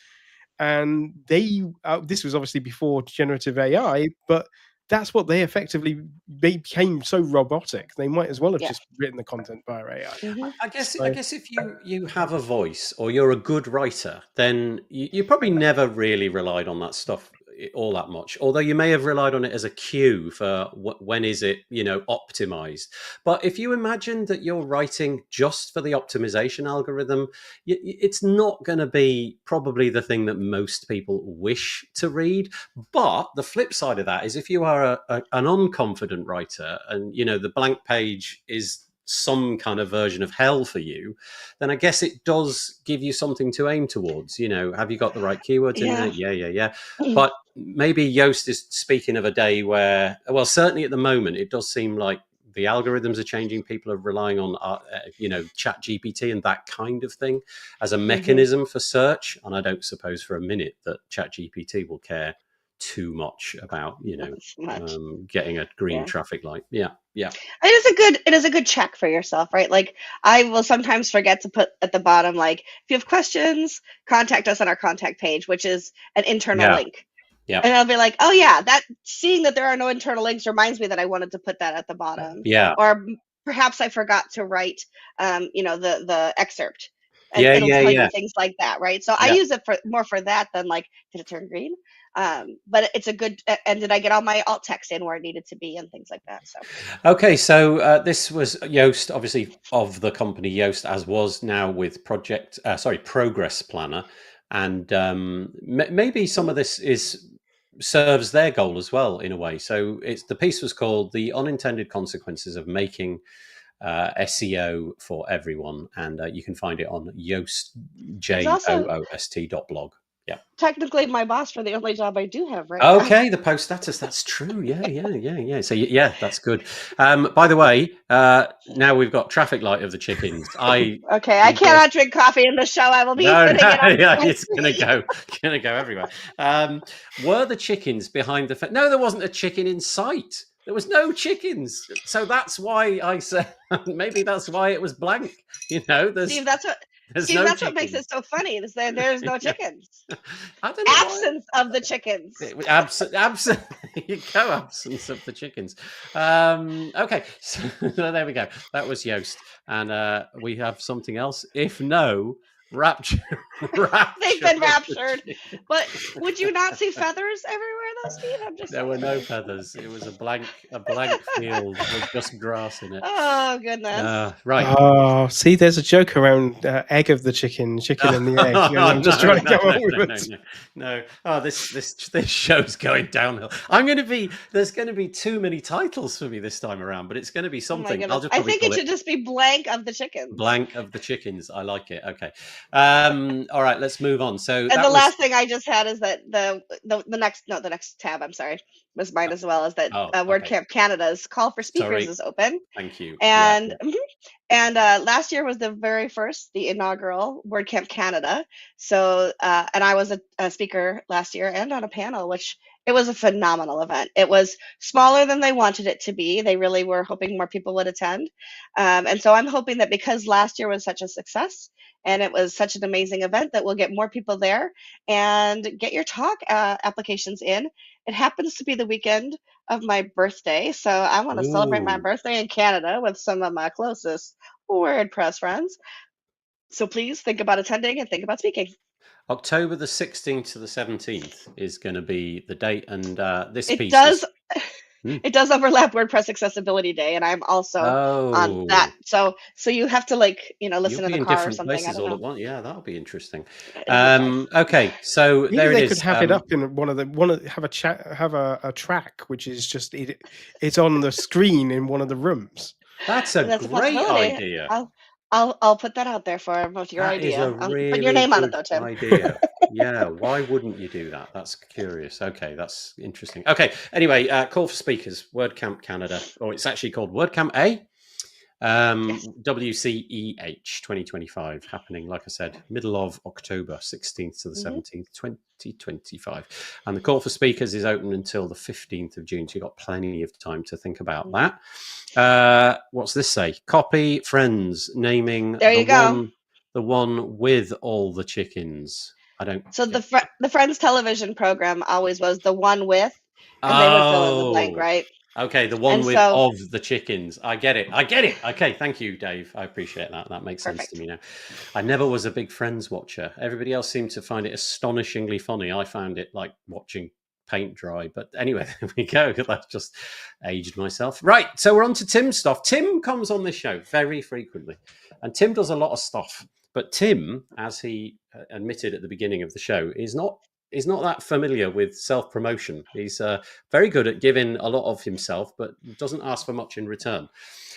and this was obviously before generative AI, but that's what they effectively became so robotic. They might as well have just written the content via AI. I guess if you have a voice, or you're a good writer, then you probably never really relied on that stuff all that much, although you may have relied on it as a cue for when is it optimized. But if you imagine that you're writing just for the optimization algorithm, it's not going to be probably the thing that most people wish to read. But the flip side of that is, if you are an unconfident writer, and the blank page is some kind of version of hell for you, then I guess it does give you something to aim towards. Have you got the right keywords in there? Yeah. But maybe Yoast is speaking of a day where, well, certainly at the moment, it does seem like the algorithms are changing. People are relying on, Chat GPT and that kind of thing as a mechanism for search. And I don't suppose for a minute that Chat GPT will care too much about getting a green traffic light. It is a good check for yourself, right? Like, I will sometimes forget to put at the bottom, like, if you have questions, contact us on our contact page, which is an internal link. And I'll be like, oh yeah, seeing that there are no internal links reminds me that I wanted to put that at the bottom. Or perhaps I forgot to write the excerpt. And it'll tell you things like that, right? So I use it more for that than like, did it turn green? But it's a good, and did I get all my alt text in where it needed to be and things like that? So okay, so this was Yoast, obviously of the company Yoast, as was now with Progress Planner, and maybe some of this serves their goal as well in a way. So the piece was called "The Unintended Consequences of Making SEO for Everyone," and you can find it on Yoast, JOOST.blog. Yeah. Technically my boss for the only job I do have right now. The post status, that's true. Yeah. So that's good. By the way, now we've got traffic light of the chickens. I cannot drink coffee in the show. I will be it's gonna go everywhere. Were the chickens behind the fence? No, there wasn't a chicken in sight. There was no chickens. So that's why I said maybe that's why it was blank. Steve, that's what makes it so funny. Is that there's no chickens. I don't know absence of the chickens. Absence of the chickens. Okay, so there we go. That was Yoast, and we have something else. If no, rapture. They've been raptured. But would you not see feathers everywhere though, Steve? I'm just There were saying. no feathers. It was a blank field with just grass in it. Oh goodness. Right. Oh, see, there's a joke around egg of the chicken and the egg. And I'm just trying to come up with it. No. Oh, this show's going downhill. There's going to be too many titles for me this time around, but it's going to be Oh my something. I'll goodness. just I probably think call it should just be blank of the chickens. Blank of the chickens. I like it. Okay. All right, let's move on. So And the last thing I just had is that the next tab, I'm sorry, was mine as well, is that okay. WordCamp Canada's call for speakers is open. Thank you. And last year was the inaugural WordCamp Canada. So and I was a speaker last year and on a panel, which it was a phenomenal event. It was smaller than they wanted it to be. They really were hoping more people would attend. And so I'm hoping that because last year was such a success and it was such an amazing event, that we'll get more people there and get your talk applications in. It happens to be the weekend of my birthday, so I want to celebrate my birthday in Canada with some of my closest WordPress friends. So please think about attending and think about speaking. October the 16th to the 17th is going to be the date, and this It piece does. It does overlap WordPress Accessibility Day, and I'm also on that. So you have to listen You'll in be the car or different something. I places don't all know. at once. Yeah, that'll be interesting. Nice. Okay, so Maybe there it they is. could have it up in have a track which is just it's on the screen in one of the rooms. That's a great idea. I'll put that out there for him with your idea. That is a really put your name on it good though, Tim. idea. Yeah, why wouldn't you do that? That's curious. Okay, that's interesting. Okay, anyway, call for speakers, WordCamp Canada, or it's actually called WordCamp A. WCEH 2025, happening, like I said, middle of October, 16th to the 17th, 2025. And the call for speakers is open until the 15th of June, so you've got plenty of time to think about that. What's this say? Copy friends, naming the one with all the chickens. I don't. So the Friends television program always was the one with, and they would fill in the blank, right? Okay, the one with of the chickens. I get it. Okay, thank you, Dave. I appreciate that. That makes sense to me now. I never was a big Friends watcher. Everybody else seemed to find it astonishingly funny. I found it like watching paint dry. But anyway, there we go. I've just aged myself. Right, so we're on to Tim's stuff. Tim comes on this show very frequently, and Tim does a lot of stuff. But Tim, as he admitted at the beginning of the show, is not that familiar with self-promotion. He's very good at giving a lot of himself, but doesn't ask for much in return.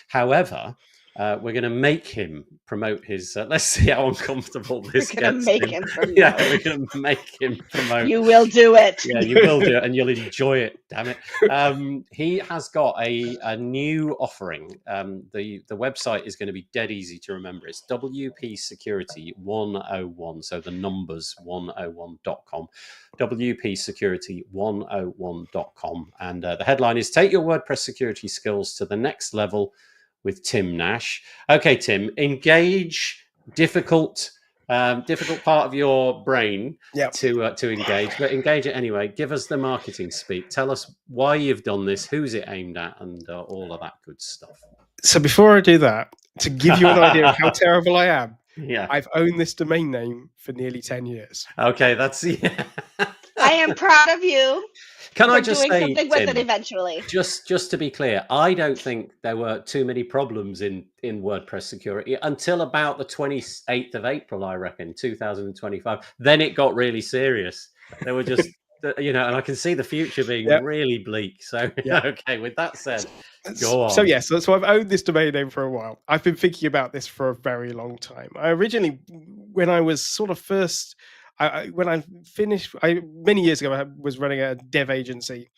However, we're going to make him promote his... let's see how uncomfortable this gets. We're going to make him promote. Yeah, we're going to make him promote. You will do it. Yeah, you will do it, and you'll enjoy it, damn it. He has got a new offering. The website is going to be dead easy to remember. It's WP Security 101, so the numbers 101.com. WP Security 101.com. And the headline is Take Your WordPress Security Skills to the Next Level with Tim Nash. Okay, Tim, engage difficult part of your brain to engage, but engage it anyway. Give us the marketing speak. Tell us why you've done this, who's it aimed at, and all of that good stuff. So before I do that, to give you an idea of how terrible I am, yeah, I've owned this domain name for nearly 10 years. Okay, that's I am proud of you. Can I just say, something with it eventually? Just to be clear, I don't think there were too many problems in WordPress security until about the 28th of April, I reckon, 2025. Then it got really serious. There were just, and I can see the future being really bleak. So, okay, with that said, go on. So, yes, so I've owned this domain name for a while. I've been thinking about this for a very long time. I originally, when I was sort of first... when I finished, many years ago, I was running a dev agency.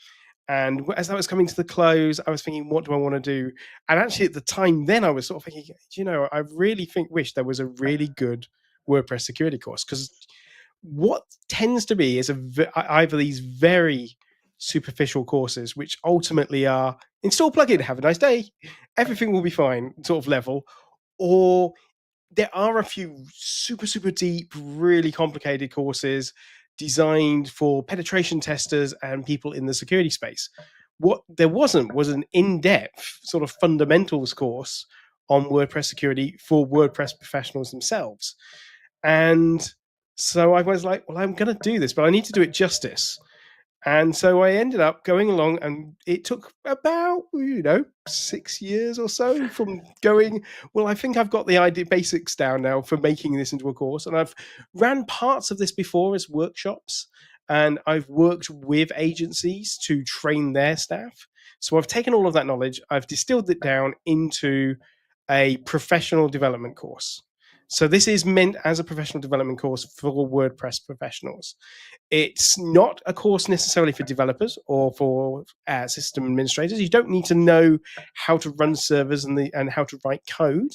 And as that was coming to the close, I was thinking, what do I want to do? And actually at the time then, I was sort of thinking, I really wish there was a really good WordPress security course. Because what tends to be is either these very superficial courses, which ultimately are install plugin, have a nice day, everything will be fine, sort of level, or there are a few super, super deep, really complicated courses designed for penetration testers and people in the security space. What there wasn't was an in-depth sort of fundamentals course on WordPress security for WordPress professionals themselves. And so I was like, well, I'm going to do this, but I need to do it justice. And so I ended up going along, and it took about 6 years or so from going, well, I think I've got the idea basics down now for making this into a course. And I've ran parts of this before as workshops, and I've worked with agencies to train their staff. So I've taken all of that knowledge, I've distilled it down into a professional development course. So this is meant as a professional development course for WordPress professionals. It's not a course necessarily for developers or for system administrators. You don't need to know how to run servers and how to write code,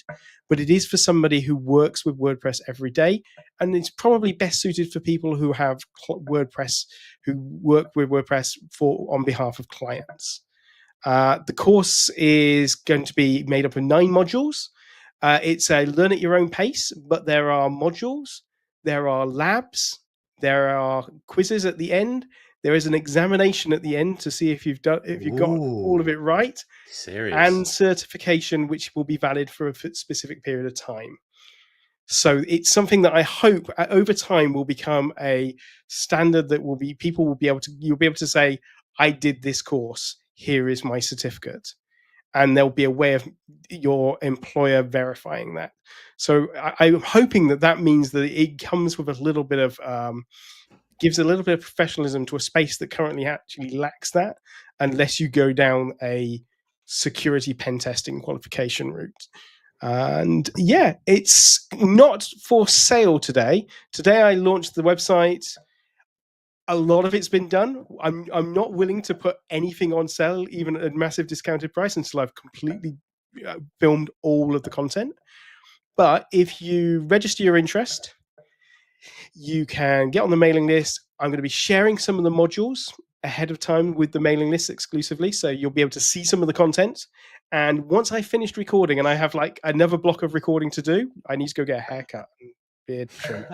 but it is for somebody who works with WordPress every day, and it's probably best suited for people who have WordPress, who work with WordPress on behalf of clients. The course is going to be made up of 9 modules. It's a learn at your own pace, but there are modules, there are labs, there are quizzes at the end. There is an examination at the end to see if you've got all of it right. Serious. And certification, which will be valid for a specific period of time. So it's something that I hope over time will become a standard that will be you'll be able to say, I did this course, here is my certificate. And there'll be a way of your employer verifying that. So I'm hoping that means that it comes with a little bit of, gives a little bit of professionalism to a space that currently actually lacks that, unless you go down a security pen testing qualification route. And yeah, it's not for sale today. Today I launched the website. A lot of it's been done. I'm not willing to put anything on sale, even at a massive discounted price, until I've completely filmed all of the content. But if you register your interest, you can get on the mailing list. I'm going to be sharing some of the modules ahead of time with the mailing list exclusively, so you'll be able to see some of the content. And once I finished recording, and I have like another block of recording to do, I need to go get a haircut and beard trim.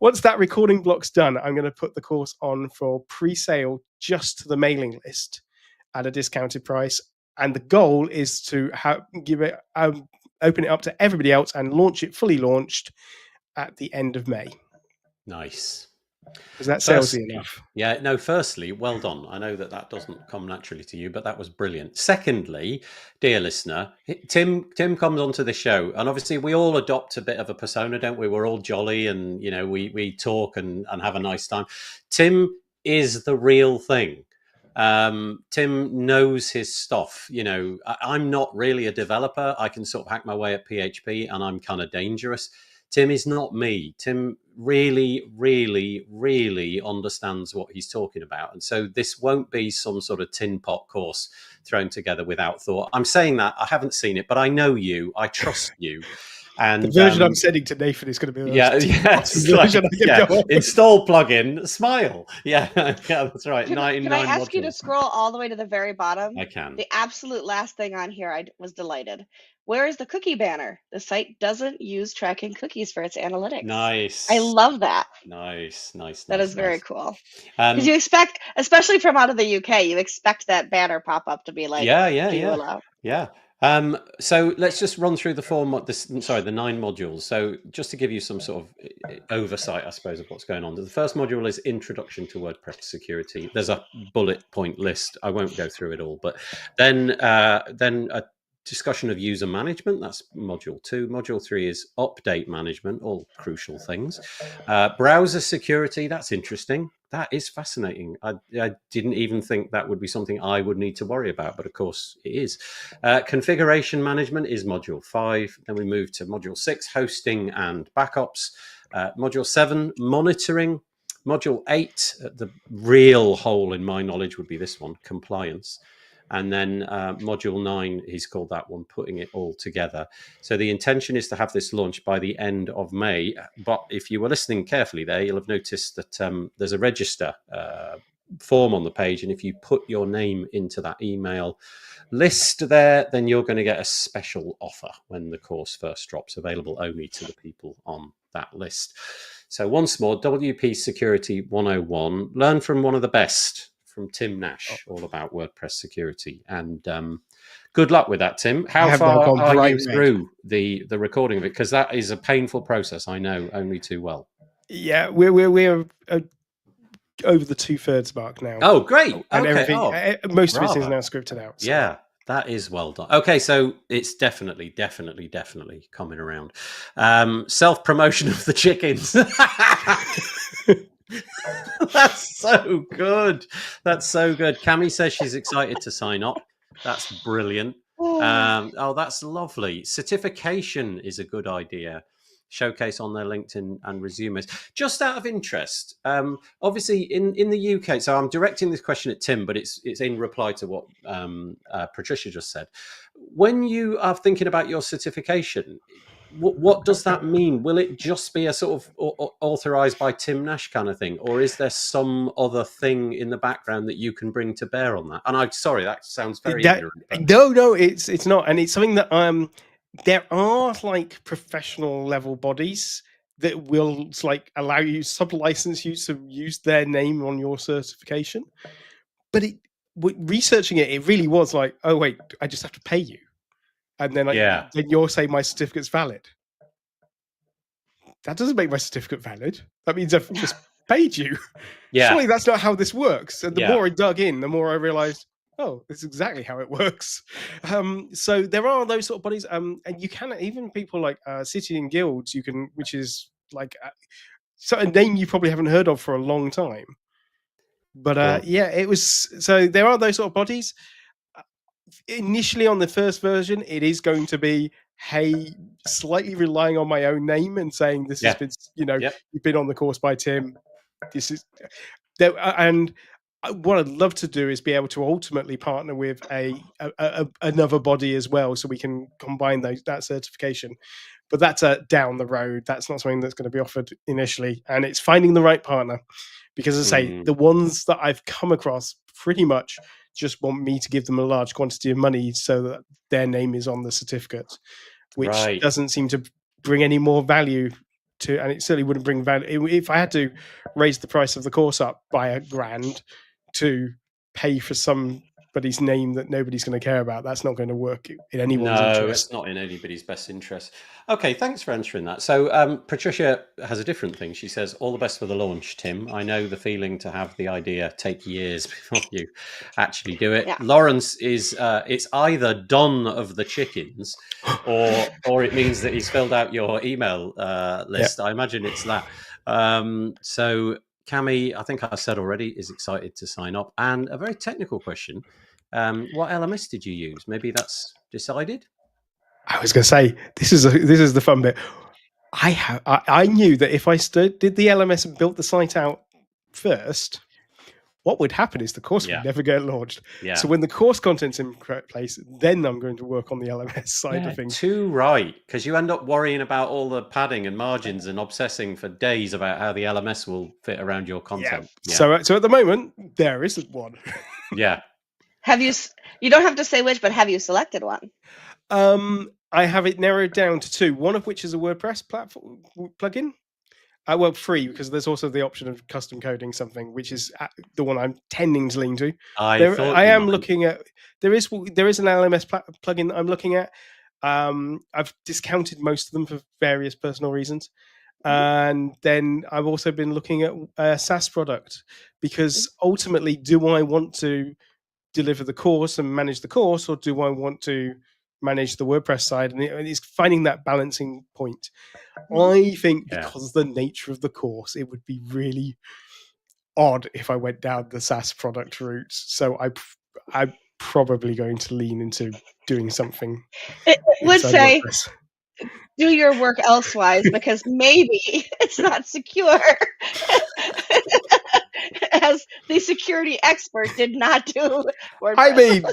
Once that recording block's done, I'm going to put the course on for pre-sale just to the mailing list at a discounted price. And the goal is to give it, open it up to everybody else and launch it fully launched at the end of May. Nice. Is that salesy enough? Yeah, no, firstly, well done. I know that doesn't come naturally to you, but that was brilliant. Secondly, dear listener, Tim comes onto the show, and obviously we all adopt a bit of a persona, don't we? We're all jolly, and we talk and have a nice time. Tim is the real thing. Tim knows his stuff. I'm not really a developer. I can sort of hack my way at PHP, and I'm kind of dangerous. Tim is not me. Tim really, really, really understands what he's talking about. And so this won't be some sort of tin pot course thrown together without thought. I'm saying that. I haven't seen it, but I know you. I trust you. And the version I'm sending to Nathan is going to be install plugin, smile. Yeah, that's right. Can I ask you to scroll all the way to the very bottom? I can. The absolute last thing on here, I was delighted. Where is the cookie banner? The site doesn't use tracking cookies for its analytics. Nice. I love that. Nice. That is very cool. Because you expect, especially from out of the UK, you expect that banner pop up to be like, Yeah. So let's just run through the 9 modules. So just to give you some sort of oversight, I suppose, of what's going on. The first module is Introduction to WordPress Security. There's a bullet point list. I won't go through it all, but then a discussion of user management. That's module 2. Module 3 is update management, all crucial things. Browser security. That's interesting. That is fascinating. I didn't even think that would be something I would need to worry about, but of course it is. Configuration management is module 5. Then we move to module 6, hosting and backups. Module 7, monitoring. Module 8, the real hole in my knowledge would be this one, compliance. And then module 9, he's called that one, putting it all together. So the intention is to have this launched by the end of May. But if you were listening carefully there, you'll have noticed that there's a register form on the page. And if you put your name into that email list there, then you're going to get a special offer when the course first drops, available only to the people on that list. So once more, WP Security 101, learn from one of the best, from Tim Nash, all about WordPress security. And good luck with that, Tim. How far are you through the recording of it? Because that is a painful process, I know only too well. Yeah, we're over the 2/3 mark now. Oh, great. And Okay. everything, Oh, most of it is bravo. now scripted out. So. Yeah, that is well done. Okay, so it's definitely coming around. Self-promotion of the chickens. That's so good. That's so good. Cami says she's excited to sign up. That's brilliant. Oh, that's lovely. Certification is a good idea. Showcase on their LinkedIn and resumes. Just out of interest, obviously in the UK. So I'm directing this question at Tim, but it's in reply to what Patricia just said. When you are thinking about your certification, what does that mean? Will it just be a sort of authorized by Tim Nash kind of thing, or is there some other thing in the background that you can bring to bear on that? And I'm sorry, that sounds very ignorant. But... No, it's not, and it's something that there are like professional level bodies that will like allow you sub-license you to use their name on your certification. But researching it really was like, oh wait, I just have to pay you, and then then you'll say my certificate's valid. That doesn't make my certificate valid. That means I've just paid you. Yeah. Surely that's not how this works. And the more I dug in, the more I realized, oh, this is exactly how it works. So there are those sort of bodies, and you can even people like City and Guilds. You can, which is like a name you probably haven't heard of for a long time. But it was. So there are those sort of bodies. Initially, on the first version, it is going to be, hey, slightly relying on my own name and saying this has been, you've been on the course by Tim. This is there, and what I'd love to do is be able to ultimately partner with another body as well, so we can combine that certification. But that's down the road. That's not something that's going to be offered initially, and it's finding the right partner. Because as I say, the ones that I've come across pretty much just want me to give them a large quantity of money so that their name is on the certificate, which doesn't seem to bring any more value to, and it certainly wouldn't bring value. If I had to raise the price of the course up by $1,000 to pay for somebody's name that nobody's going to care about, that's not going to work in anyone's interest. No, it's not in anybody's best interest. Okay, thanks for answering that. So Patricia has a different thing. She says, all the best for the launch, Tim. I know the feeling to have the idea take years before you actually do it. Yeah. Lawrence is, it's either done of the chickens or it means that he's filled out your email list. Yeah. I imagine it's that. So Cami, I think I said already, is excited to sign up. And a very technical question. What LMS did you use? Maybe that's decided. I was going to say this is the fun bit. I knew that if I did the LMS and built the site out first, what would happen is the course would never get launched. Yeah. So when the course content's in place, then I'm going to work on the LMS side of things. Too right, because you end up worrying about all the padding and margins and obsessing for days about how the LMS will fit around your content. Yeah. So at the moment there isn't one. Yeah. Have you? You don't have to say which, but have you selected one? I have it narrowed down to 2. One of which is a WordPress platform plugin. Well, free, because there's also the option of custom coding something, which is the one I'm tending to lean to. I am looking at. There is an LMS plugin that I'm looking at. I've discounted most of them for various personal reasons. And then I've also been looking at a SaaS product, because ultimately, do I want to deliver the course and manage the course, or do I want to manage the WordPress side? And it's finding that balancing point. I think because of the nature of the course, it would be really odd if I went down the SaaS product route. So I'm probably going to lean into doing something. It would say, WordPress. Do your work elsewise, because maybe it's not secure. As the security expert did not do WordPress. I mean,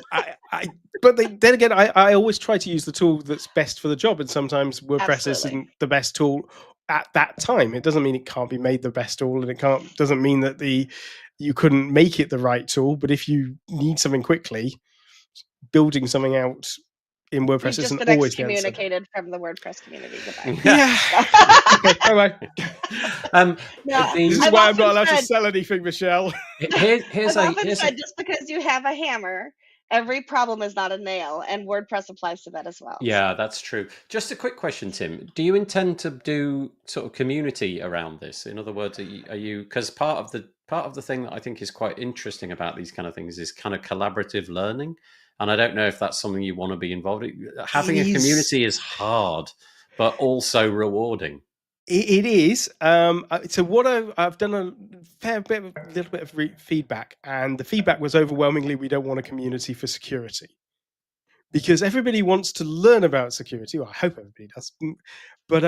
but then again, I always try to use the tool that's best for the job, and sometimes WordPress isn't the best tool at that time. It doesn't mean it can't be made the best tool, and doesn't mean that you couldn't make it the right tool. But if you need something quickly, building something out in WordPress isn't always the answer. Excommunicated from the WordPress community. Goodbye. Yeah. Okay, bye. This is why I'm not allowed to sell anything, Michelle. I've often said, just because you have a hammer, every problem is not a nail, and WordPress applies to that as well. Yeah, that's true. Just a quick question, Tim. Do you intend to do sort of community around this? In other words, are you because part of the part of the thing that I think is quite interesting about these kind of things is kind of collaborative learning. And I don't know if that's something you want to be involved in. Having a community is hard, but also rewarding. It is. So what I've done a little bit of feedback, and the feedback was overwhelmingly we don't want a community for security, because everybody wants to learn about security. Well, I hope everybody does, but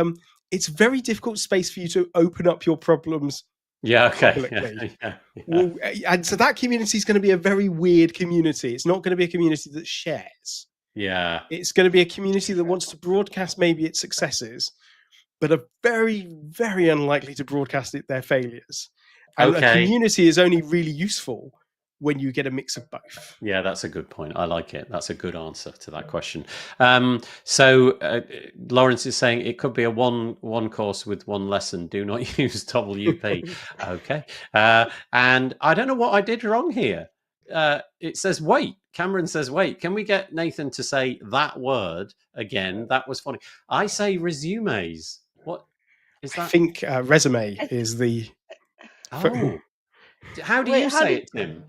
it's a very difficult space for you to open up your problems. Yeah. Okay. Publicly. Yeah. Well, and so that community is going to be a very weird community. It's not going to be a community that shares. Yeah. It's going to be a community that wants to broadcast maybe its successes, but are very, very unlikely to broadcast their failures. And a community is only really useful when you get a mix of both. Yeah, that's a good point. I like it. That's a good answer to that question. So Lawrence is saying it could be a one course with one lesson. Do not use WP. Okay. And I don't know what I did wrong here. It says wait. Cameron says wait. Can we get Nathan to say that word again? That was funny. I say resumes. What is that? I think resume is the... Oh. How do you say it, Tim?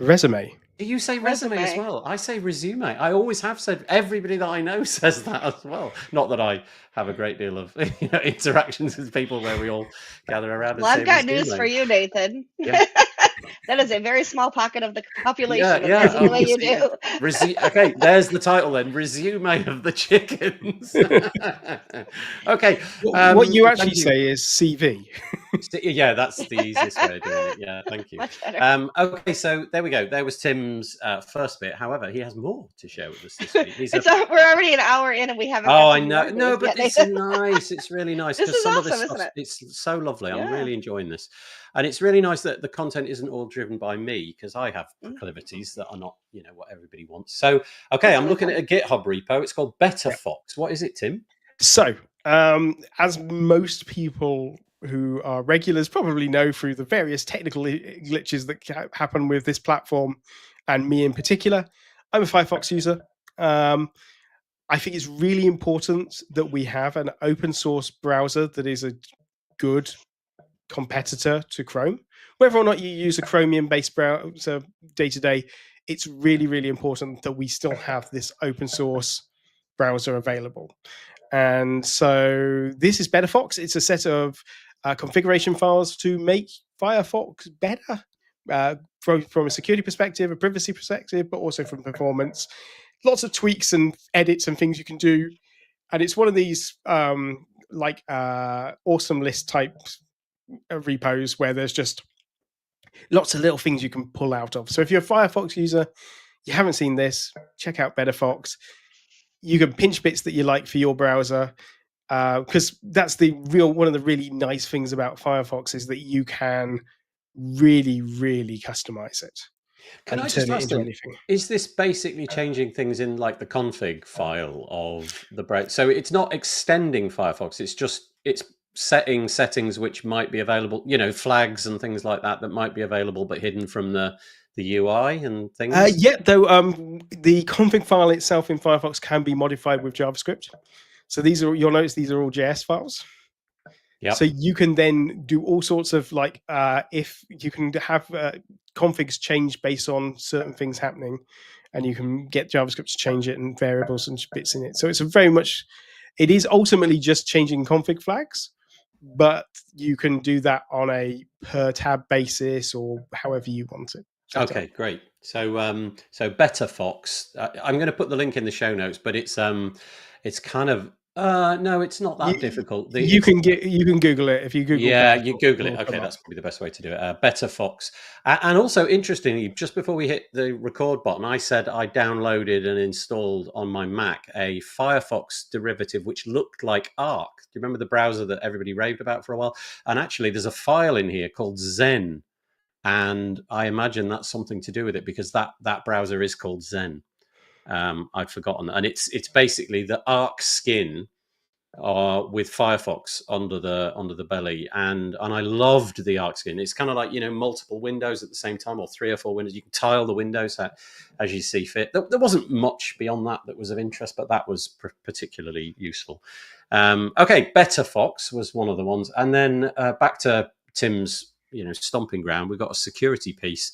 Resume. Do you say resume as well? I say resume. I always have said. Everybody that I know says that as well. Not that I have a great deal of interactions with people where we all gather around. Well, I've got news for you, Nathan. Yeah. That is a very small pocket of the population. Yeah. The way you do. Okay, there's the title then. Resume of the chickens. Okay. What you actually say is CV. Yeah, that's the easiest way of doing it. Yeah, thank you. Okay, so there we go. There was Tim's first bit. However, he has more to share with us this week. We're already an hour in and we haven't. Oh, I know. No, but it's nice. It's really nice. This is some awesome, of this isn't stuff, it? it's so lovely. Yeah. I'm really enjoying this. And it's really nice that the content isn't all driven by me, because I have proclivities that are not, what everybody wants. So, okay, I'm looking at a GitHub repo. It's called Better Fox. What is it, Tim? So, as most people who are regulars probably know through the various technical glitches that happen with this platform, and me in particular, I'm a Firefox user. I think it's really important that we have an open source browser that is a good competitor to Chrome. Whether or not you use a Chromium-based browser day to day, it's really, really important that we still have this open source browser available. And so this is BetterFox. It's a set of configuration files to make Firefox better from a security perspective, a privacy perspective, but also from performance. Lots of tweaks and edits and things you can do. And it's one of these awesome list type repos where there's just lots of little things you can pull out of. So if you're a Firefox user, you haven't seen this, check out BetterFox. You can pinch bits that you like for your browser, because that's one of the really nice things about Firefox is that you can really, really customize it. Can I just ask you, is this basically changing things in like the config file of the browser? So it's not extending Firefox, it's setting settings which might be available, flags and things like that might be available but hidden from the UI and things? The config file itself in Firefox can be modified with JavaScript. So you'll notice these are all JS files. Yep. So you can then do all sorts of if you can have configs change based on certain things happening, and you can get JavaScript to change it and variables and bits in it. So it is ultimately just changing config flags, but you can do that on a per tab basis or however you want it. Okay, great. So BetterFox. I'm going to put the link in the show notes, but it's kind of no, it's not that difficult. You can Google it if you Google. Yeah, you Google it. Okay, that's probably the best way to do it. BetterFox. And also, interestingly, just before we hit the record button, I said I downloaded and installed on my Mac a Firefox derivative which looked like Arc. Do you remember the browser that everybody raved about for a while? And actually, there's a file in here called Zen. And I imagine that's something to do with it, because that browser is called Zen. I'd forgotten that. And it's basically the Arc skin with Firefox under the belly. And I loved the Arc skin. It's kind of like, multiple windows at the same time, or 3 or 4 windows. You can tile the windows as you see fit. There wasn't much beyond that was of interest, but that was particularly useful. Okay, BetterFox was one of the ones. And then back to Tim's stomping ground. We've got a security piece.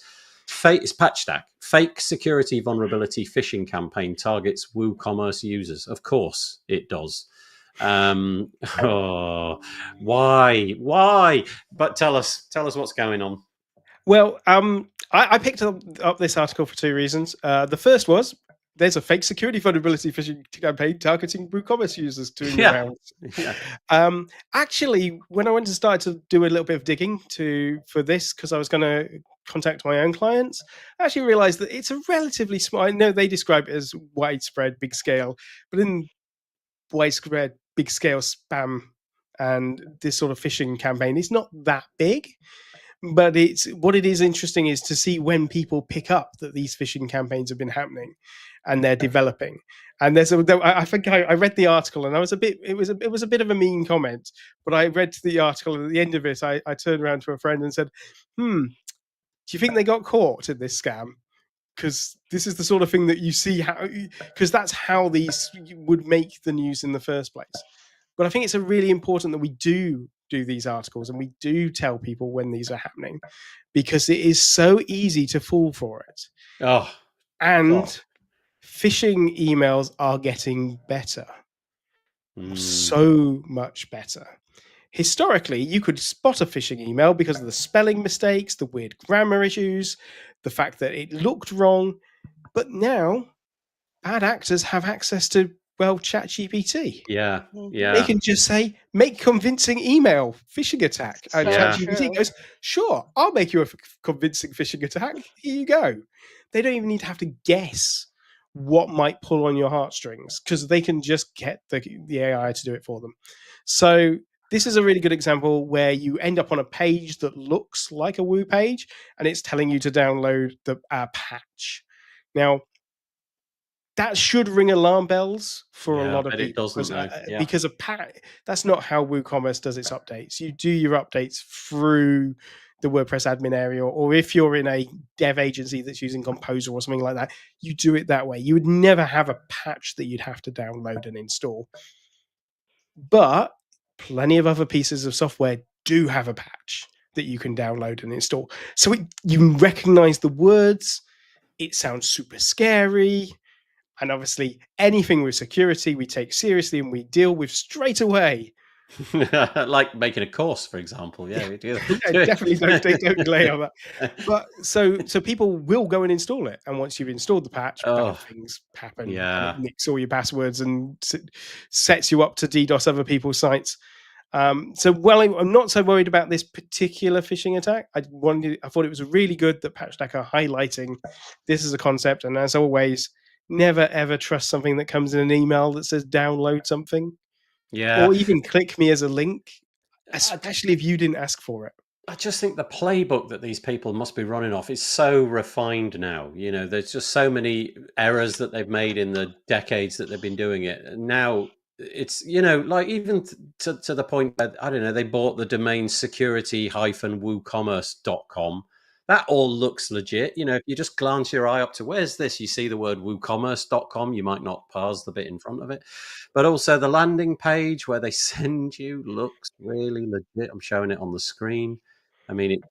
It's patch stack. Fake security vulnerability phishing campaign targets WooCommerce users. Of course it does. Why? But tell us what's going on. Well, I picked up this article for two reasons. The first was there's a fake security vulnerability phishing campaign targeting WooCommerce users doing the rounds. Yeah. Actually, when I went to start to do a little bit of digging for this, because I was going to contact my own clients, I actually realized that it's a relatively small. I know they describe it as widespread, big scale, but in widespread, big scale spam and this sort of phishing campaign, it's not that big. But what it is interesting is to see when people pick up that these phishing campaigns have been happening and they're developing. And I think I read the article and it was a bit of a mean comment, but I read the article and at the end of it, I turned around to a friend and said, do you think they got caught in this scam? Because this is the sort of thing that you see because that's how these would make the news in the first place. But I think it's really important that we do these articles and we do tell people when these are happening, because it is so easy to fall for it. Phishing emails are getting better. So much better. Historically, you could spot a phishing email because of the spelling mistakes, the weird grammar issues, the fact that it looked wrong. But now, bad actors have access to, ChatGPT. Yeah. They can just say, make convincing email phishing attack. And ChatGPT goes, sure, I'll make you a convincing phishing attack. Here you go. They don't even need to have to guess what might pull on your heartstrings, because they can just get the AI to do it for them. So this is a really good example where you end up on a page that looks like a Woo page and it's telling you to download a patch. Now, that should ring alarm bells for a lot of people, because that's not how WooCommerce does its updates. You do your updates through the WordPress admin area, or if you're in a dev agency that's using Composer or something like that, you do it that way. You would never have a patch that you'd have to download and install. But plenty of other pieces of software do have a patch that you can download and install. So you recognize the words. It sounds super scary. And obviously, anything with security we take seriously and we deal with straight away. Like making a course, for example. Yeah, we do that. Definitely don't lay on that. But so people will go and install it. And once you've installed the patch, bad things happen. Yeah. And it nicks all your passwords and sets you up to DDoS other people's sites. I'm not so worried about this particular phishing attack. I thought it was really good that PatchStack are highlighting this as a concept. And as always, never ever trust something that comes in an email that says download something. Or even click me as a link, especially if you didn't ask for it. I just think the playbook that these people must be running off is so refined now. There's just so many errors that they've made in the decades that they've been doing it. Now it's, like even to the point that, I don't know, they bought the domain security-woocommerce.com. That all looks legit. If you just glance your eye up to where's this, you see the word woocommerce.com. You might not parse the bit in front of it. But also the landing page where they send you looks really legit. I'm showing it on the screen. I mean,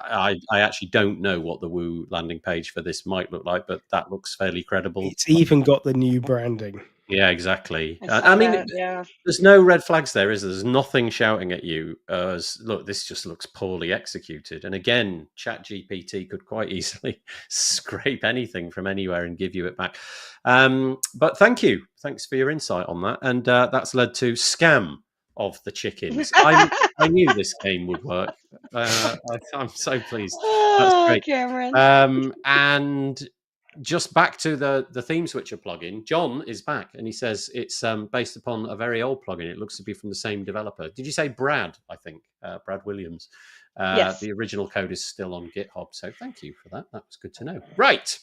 I actually don't know what the Woo landing page for this might look like, but that looks fairly credible. It's even got the new branding. Yeah, exactly. There's no red flags there, is there? There's nothing shouting at you as, look, this just looks poorly executed. And again, ChatGPT could quite easily scrape anything from anywhere and give you it back. But thank you. Thanks for your insight on that. And that's led to Scam of the Chickens. I knew this game would work. I'm so pleased. That's great. Cameron. And just back to the theme switcher plugin, John is back and he says it's based upon a very old plugin. It looks to be from the same developer. Did you say Brad? I think Brad Williams. Yes. The original code is still on GitHub. So thank you for that. That was good to know. Right.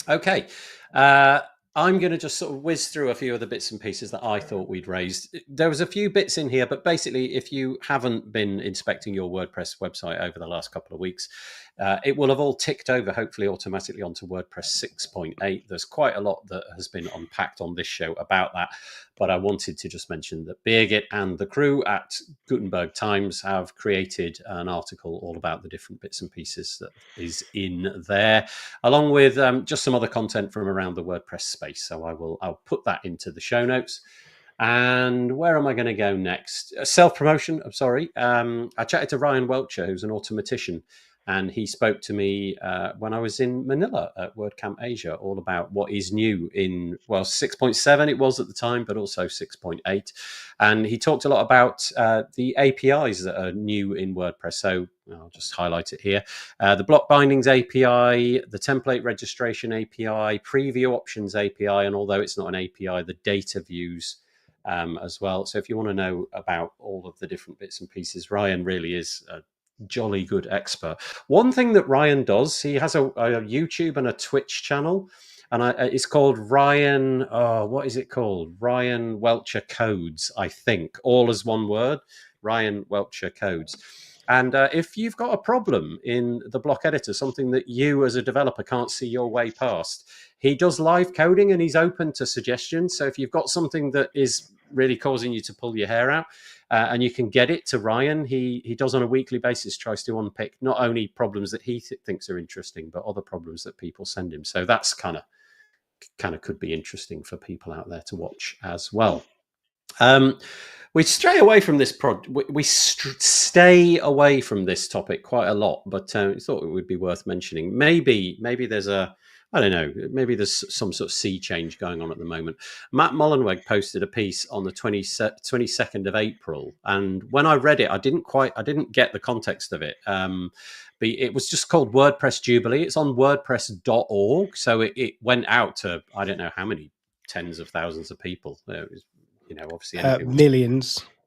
Okay. I'm going to just sort of whiz through a few of the bits and pieces that I thought we'd raised. There was a few bits in here, but basically, if you haven't been inspecting your WordPress website over the last couple of weeks, It will have all ticked over, hopefully, automatically onto WordPress 6.8. There's quite a lot that has been unpacked on this show about that, but I wanted to just mention that Birgit and the crew at Gutenberg Times have created an article all about the different bits and pieces that is in there, along with just some other content from around the WordPress space. So I'll put that into the show notes. And where am I going to go next? Self-promotion, I'm sorry. I chatted to Ryan Welcher, who's an automatician, and he spoke to me when I was in Manila at WordCamp Asia, all about what is new in, 6.7 it was at the time, but also 6.8. And he talked a lot about the APIs that are new in WordPress. So I'll just highlight it here. The block bindings API, the template registration API, preview options API, and although it's not an API, the data views as well. So if you want to know about all of the different bits and pieces, Ryan really is a jolly good expert. One thing that Ryan does, he has a YouTube and a Twitch channel, and it's called Ryan. What is it called? Ryan Welcher Codes, I think, all as one word. Ryan Welcher Codes. And if you've got a problem in the block editor, something that you as a developer can't see your way past, he does live coding and he's open to suggestions. So if you've got something that is really causing you to pull your hair out and you can get it to Ryan, he does on a weekly basis, tries to unpick not only problems that he thinks are interesting, but other problems that people send him. So that's kind of could be interesting for people out there to watch as well. We stray away from this we stay away from this topic quite a lot, but I thought it would be worth mentioning. Maybe there's I don't know, maybe there's some sort of sea change going on at the moment. Matt Mullenweg posted a piece on the 22nd of April, and when I read it, I didn't get the context of it. But it was just called WordPress Jubilee. It's on WordPress.org, so it went out to I don't know how many tens of thousands of people. Obviously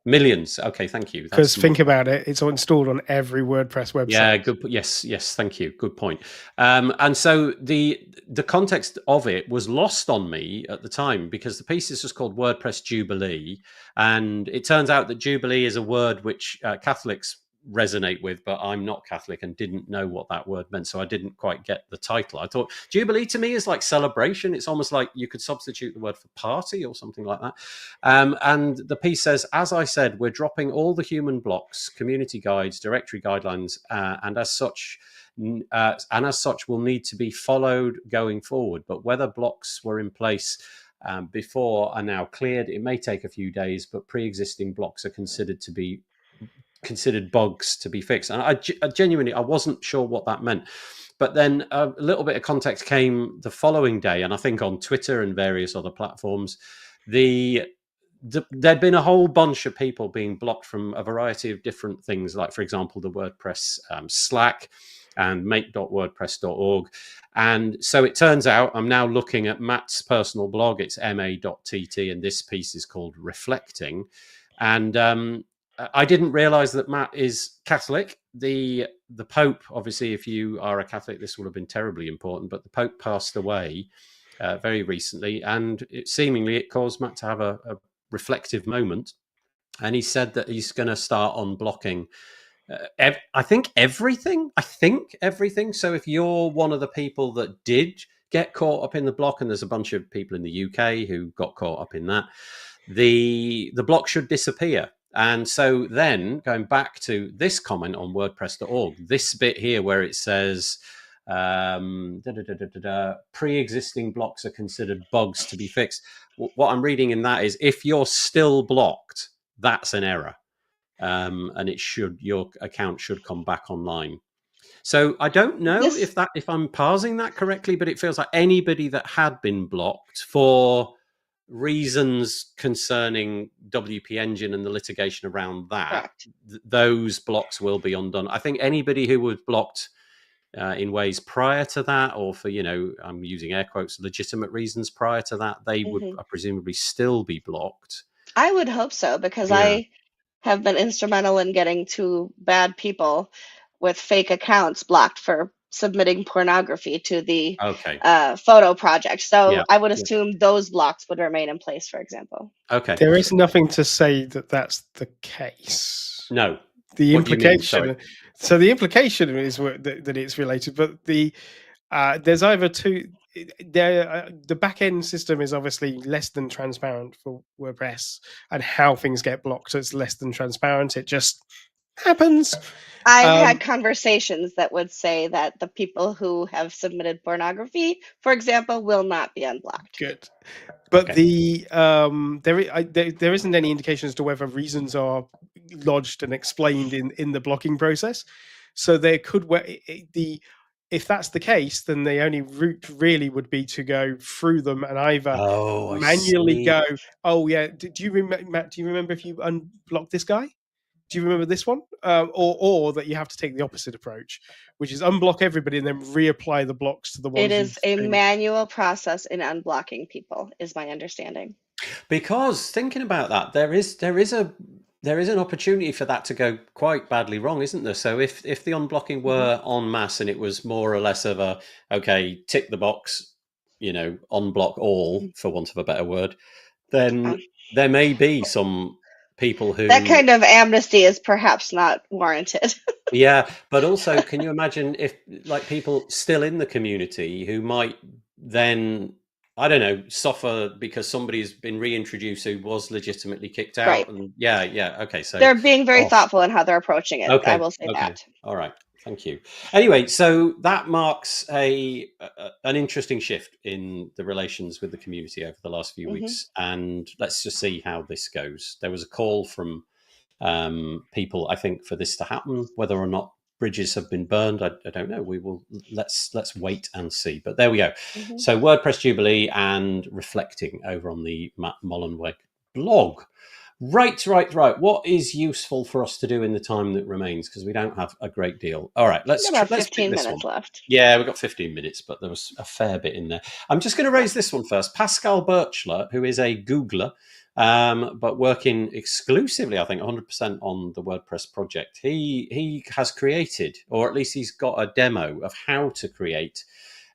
millions. Okay, thank you. Because think about it, it's installed on every WordPress website. Yeah, good. Yes, thank you. Good point. And so the context of it was lost on me at the time because the piece is just called WordPress Jubilee, and it turns out that Jubilee is a word which Catholics resonate with, but I'm not Catholic and didn't know what that word meant, so I didn't quite get the title. I thought Jubilee to me is like celebration. It's almost like you could substitute the word for party or something like that. And the piece says, as I said, we're dropping all the human blocks, community guides, directory guidelines, and as such will need to be followed going forward. But whether blocks were in place before are now cleared, it may take a few days, but pre-existing blocks are considered bugs to be fixed. And I genuinely, I wasn't sure what that meant. But then a little bit of context came the following day, and I think on Twitter and various other platforms, there'd been a whole bunch of people being blocked from a variety of different things, like, for example, the WordPress Slack and make.wordpress.org. And so it turns out I'm now looking at Matt's personal blog. It's ma.tt, and this piece is called Reflecting. And I didn't realize that Matt is Catholic. The Pope, obviously, if you are a Catholic, this will have been terribly important, but the Pope passed away very recently, and seemingly it caused Matt to have a reflective moment. And he said that he's going to start unblocking I think everything. So if you're one of the people that did get caught up in the block, and there's a bunch of people in the UK who got caught up in that, the block should disappear. And so then going back to this comment on WordPress.org, this bit here where it says pre-existing blocks are considered bugs to be fixed. What I'm reading in that is if you're still blocked, that's an error. And your account should come back online. So I don't know if I'm parsing that correctly, but it feels like anybody that had been blocked for reasons concerning WP Engine and the litigation around that, those blocks will be undone. I think anybody who was blocked in ways prior to that, or for, I'm using air quotes, legitimate reasons prior to that, they would presumably still be blocked. I would hope so, because I have been instrumental in getting two bad people with fake accounts blocked for submitting pornography to the photo project. So I would assume those blocks would remain in place, for example. Okay. There is nothing to say that that's the case. No. the What do you mean? Sorry. implication. So the implication is that it's related, but there's either two. The back end system is obviously less than transparent for WordPress, and how things get blocked. So it's less than transparent. It just happens. I've had conversations that would say that the people who have submitted pornography, for example, will not be unblocked. Good. But Okay. there isn't any indication as to whether reasons are lodged and explained in the blocking process. So there could if that's the case, then the only route really would be to go through them and either Oh, I manually see. go, oh yeah, do you remember, Matt? Do you remember if you unblocked this guy? Do you remember this one? Or that you have to take the opposite approach, which is unblock everybody and then reapply the blocks to the It ones is you've a been. manual process in unblocking people, is my understanding. Because thinking about that, there is an opportunity for that to go quite badly wrong, isn't there? So if the unblocking were en masse and it was more or less of a, okay, tick the box, unblock all, for want of a better word, then there may be some people That who, kind of amnesty is perhaps not warranted. yeah, but also, can you imagine if like people still in the community who might then, I don't know, suffer because somebody's been reintroduced who was legitimately kicked out, Right. and yeah, okay, so They're being very gosh, thoughtful in how they're approaching it. I will say okay, that. all right, thank you. Anyway, so that marks an interesting shift in the relations with the community over the last few weeks, and let's just see how this goes. There was a call from people, I think, for this to happen. Whether or not bridges have been burned, I don't know. We will let's wait and see. But there we go. So WordPress Jubilee and reflecting over on the Matt Mullenweg blog. Right. What is useful for us to do in the time that remains? Because we don't have a great deal. All right, let's About pick 15 this one. minutes left. Yeah, we've got 15 minutes, but there was a fair bit in there. I'm just going to raise this one first. Pascal Birchler, who is a Googler, but working exclusively, I think, 100% on the WordPress project. He has created, or at least he's got a demo of how to create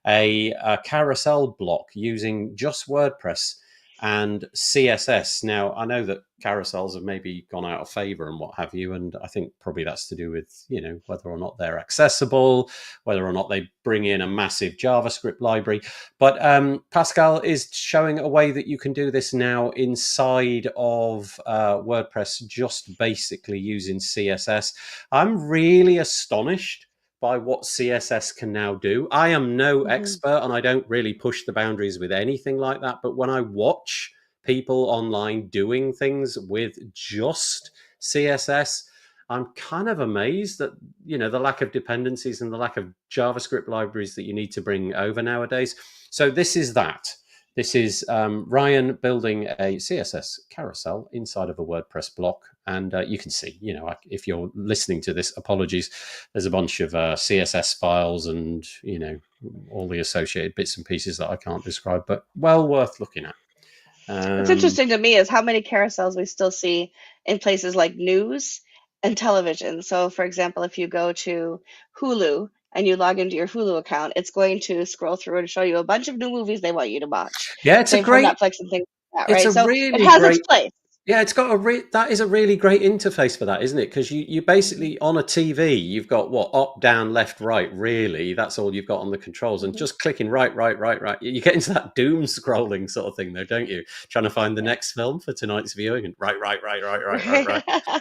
a carousel block using just WordPress and CSS. Now, I know that carousels have maybe gone out of favor and what have you, and I think probably that's to do with, whether or not they're accessible, whether or not they bring in a massive JavaScript library. But Pascal is showing a way that you can do this now inside of WordPress, just basically using CSS. I'm really astonished by what CSS can now do. I am no expert and I don't really push the boundaries with anything like that. But when I watch people online doing things with just CSS, I'm kind of amazed that, the lack of dependencies and the lack of JavaScript libraries that you need to bring over nowadays. So this is that. This is Ryan building a CSS carousel inside of a WordPress block. And you can see, if you're listening to this, apologies, there's a bunch of CSS files and, all the associated bits and pieces that I can't describe, but well worth looking at. What's interesting to me is how many carousels we still see in places like news and television. So, for example, if you go to Hulu and you log into your Hulu account, it's going to scroll through and show you a bunch of new movies they want you to watch. Yeah, it's a Same for great, Netflix and things like that, it's right? a So it really has its great, place. yeah, it's got that is a really great interface for that, isn't it? Because you basically, on a TV, you've got what, up, down, left, right, really. That's all you've got on the controls. And just clicking right. You get into that doom scrolling sort of thing, though, don't you? Trying to find the next film for tonight's viewing and right.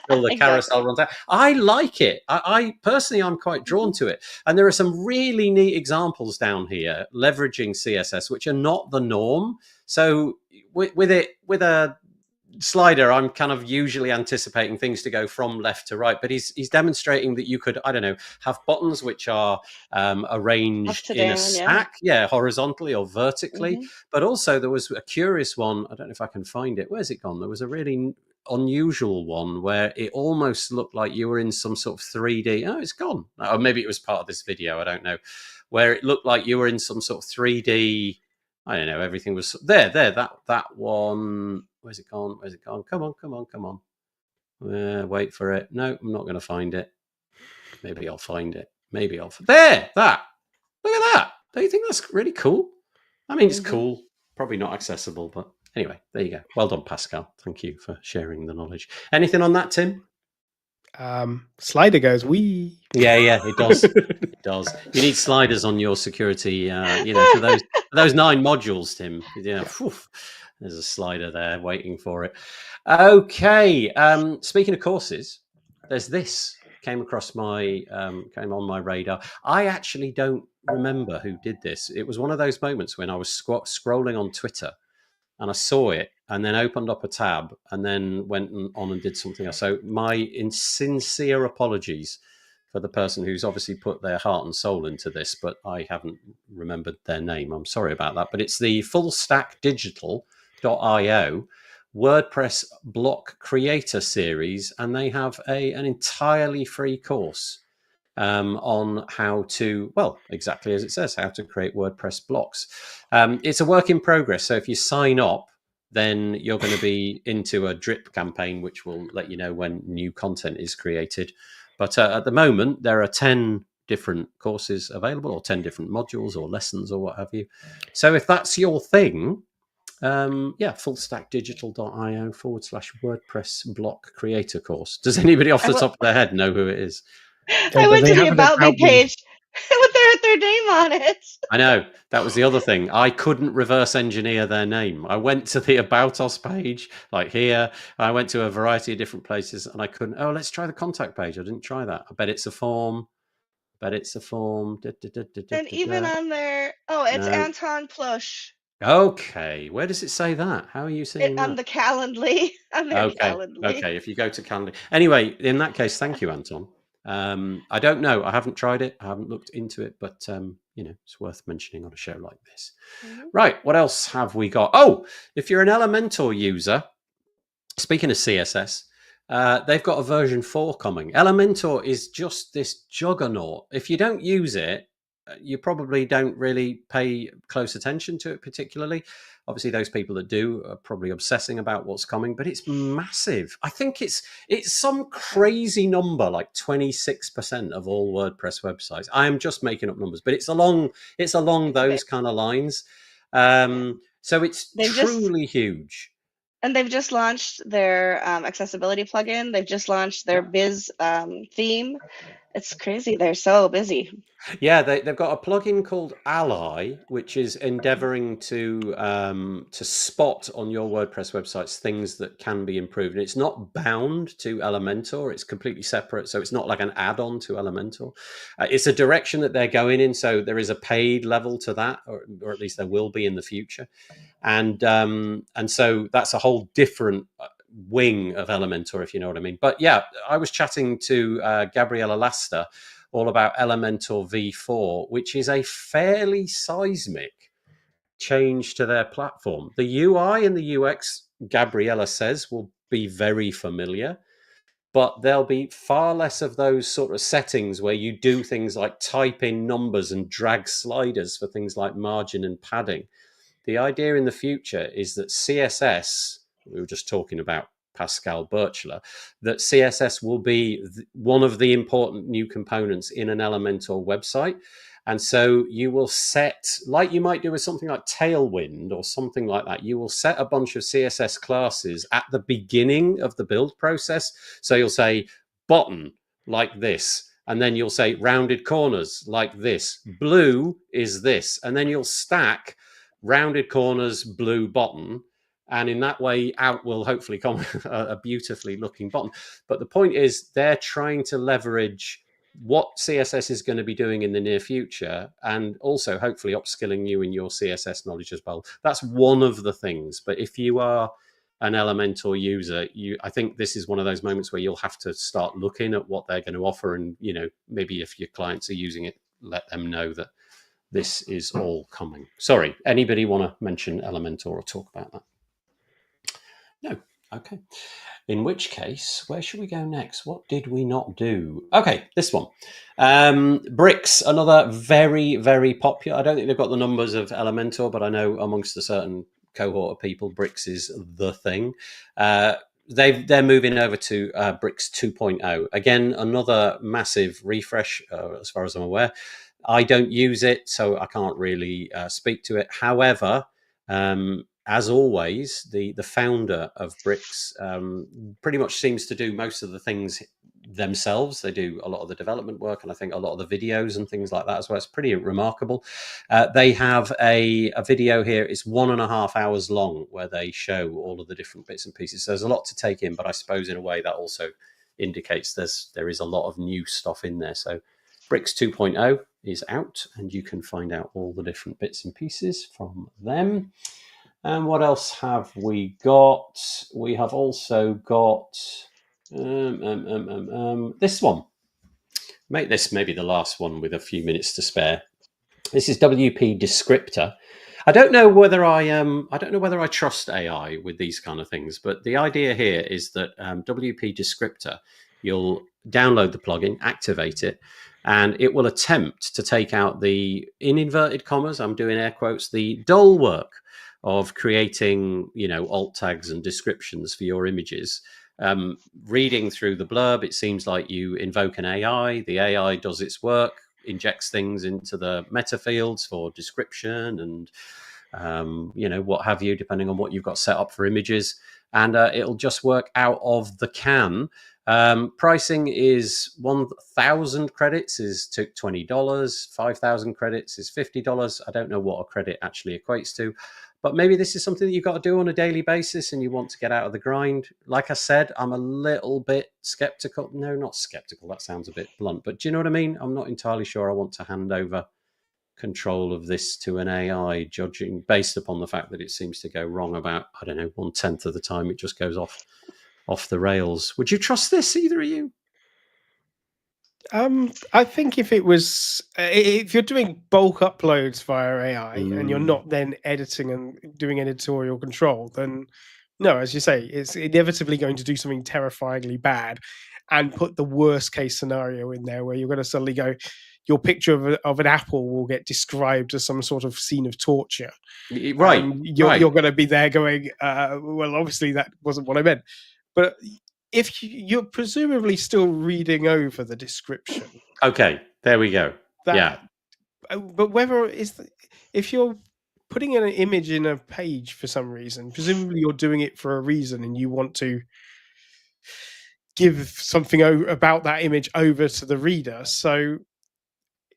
Till the carousel runs out. I like it. I personally, I'm quite drawn to it. And there are some really neat examples down here leveraging CSS, which are not the norm. So with a slider, I'm kind of usually anticipating things to go from left to right, but he's demonstrating that you could, I don't know, have buttons which are arranged in a stack, horizontally or vertically. But also there was a curious one, I don't know if I can find it, where's it gone? There was a really unusual one where it almost looked like you were in some sort of 3D, it's gone, or maybe it was part of this video, I don't know, where it looked like you were in some sort of 3D, I don't know, everything was there, that one. Where's it gone? Come on. Wait for it. No, I'm not going to find it. Maybe I'll find it. There, that. Look at that. Don't you think that's really cool? I mean, it's cool. Probably not accessible, but anyway, there you go. Well done, Pascal. Thank you for sharing the knowledge. Anything on that, Tim? Slider goes, wee. Yeah, it does. It does. You need sliders on your security, for those 9 modules, Tim. Yeah, phew, there's a slider there waiting for it. Okay. Speaking of courses, there's this came across came on my radar. I actually don't remember who did this. It was one of those moments when I was scrolling on Twitter and I saw it and then opened up a tab and then went on and did something else. So my sincere apologies for the person who's obviously put their heart and soul into this, but I haven't remembered their name. I'm sorry about that. But it's the fullstackdigital.io WordPress block creator series, and they have an entirely free course on how to, well, exactly as it says, how to create WordPress blocks. It's a work in progress. So if you sign up, then you're going to be into a drip campaign, which will let you know when new content is created. But at the moment, there are 10 different courses available, or 10 different modules or lessons or what have you. So if that's your thing, fullstackdigital.io /WordPress block creator course. Does anybody off the top of their head know who it is? I went to the About Me page with their name on it. I know. That was the other thing. I couldn't reverse engineer their name. I went to the About Us page, like here. I went to a variety of different places and I couldn't. Oh, let's try the contact page. I didn't try that. I bet it's a form. And even on there, it's no. Anton Plush. Okay. Where does it say that? How are you seeing that? On the Calendly. Okay. If you go to Calendly. Anyway, in that case, thank you, Anton. I don't know. I haven't tried it. I haven't looked into it, but it's worth mentioning on a show like this. Mm-hmm. Right. What else have we got? Oh, if you're an Elementor user, speaking of CSS, they've got a version 4 coming. Elementor is just this juggernaut. If you don't use it, you probably don't really pay close attention to it particularly. Obviously, those people that do are probably obsessing about what's coming, but it's massive. I think it's some crazy number, like 26% of all WordPress websites. I am just making up numbers, but it's along those kind of lines. So it's truly huge. And they've just launched their accessibility plugin. They've just launched their Biz theme. It's crazy. They're so busy. Yeah, they've got a plugin called Ally, which is endeavoring to spot on your WordPress websites things that can be improved. And it's not bound to Elementor. It's completely separate. So it's not like an add-on to Elementor. It's a direction that they're going in. So there is a paid level to that, or at least there will be in the future. And so that's a whole different wing of Elementor, if you know what I mean. But yeah, I was chatting to Gabriella Lasta all about Elementor V4, which is a fairly seismic change to their platform. The UI and the UX, Gabriella says, will be very familiar, but there'll be far less of those sort of settings where you do things like type in numbers and drag sliders for things like margin and padding. The idea in the future is that CSS, we were just talking about Pascal Birchler, that CSS will be one of the important new components in an Elementor website. And so you will set, like you might do with something like Tailwind or something like that, you will set a bunch of CSS classes at the beginning of the build process. So you'll say button like this, and then you'll say rounded corners like this. Blue is this. And then you'll stack rounded corners, blue button. And in that way, out will hopefully come a beautifully looking button. But the point is, they're trying to leverage what CSS is going to be doing in the near future, and also hopefully upskilling you in your CSS knowledge as well. That's one of the things. But if you are an Elementor user, I think this is one of those moments where you'll have to start looking at what they're going to offer. And, maybe if your clients are using it, let them know that this is all coming. Sorry, anybody want to mention Elementor or talk about that? No. Okay. In which case, where should we go next? What did we not do? Okay, this one. Bricks, another very, very popular. I don't think they've got the numbers of Elementor, but I know amongst a certain cohort of people, Bricks is the thing. They're moving over to Bricks 2.0. Again, another massive refresh, as far as I'm aware. I don't use it, so I can't really speak to it. However, as always, the founder of Bricks pretty much seems to do most of the things themselves. They do a lot of the development work, and I think a lot of the videos and things like that as well. It's pretty remarkable. They have a video here. It's 1.5 hours long, where they show all of the different bits and pieces. So there's a lot to take in, but I suppose in a way that also indicates there is a lot of new stuff in there. So Bricks 2.0 is out, and you can find out all the different bits and pieces from them. And what else have we got? We have also got this one. Make this maybe the last one with a few minutes to spare. This is WP Descriptor. I don't know whether I trust AI with these kind of things, but the idea here is that WP Descriptor, you'll download the plugin, activate it, and it will attempt to take out the, in inverted commas, I'm doing air quotes, the dull work of creating, alt tags and descriptions for your images. Reading through the blurb, it seems like you invoke an AI. The AI does its work, injects things into the meta fields for description and what have you, depending on what you've got set up for images, and it'll just work out of the can. Pricing is 1,000 credits is $20, 5,000 credits is $50. I don't know what a credit actually equates to, but maybe this is something that you've got to do on a daily basis and you want to get out of the grind. Like I said, I'm a little bit skeptical. No, not skeptical. That sounds a bit blunt, but do you know what I mean? I'm not entirely sure I want to hand over control of this to an AI, judging based upon the fact that it seems to go wrong about, 1/10 of the time. It just goes off the rails. Would you trust this, either of you? I think if you're doing bulk uploads via AI and you're not then editing and doing editorial control, then no, as you say, it's inevitably going to do something terrifyingly bad and put the worst case scenario in there where you're going to suddenly go, your picture of an apple will get described as some sort of scene of torture. Right. You're going to be there going, well, obviously that wasn't what I meant. But if you're presumably still reading over the description. Okay, there we go. Yeah. But if you're putting an image in a page for some reason, presumably you're doing it for a reason and you want to give something about that image over to the reader. So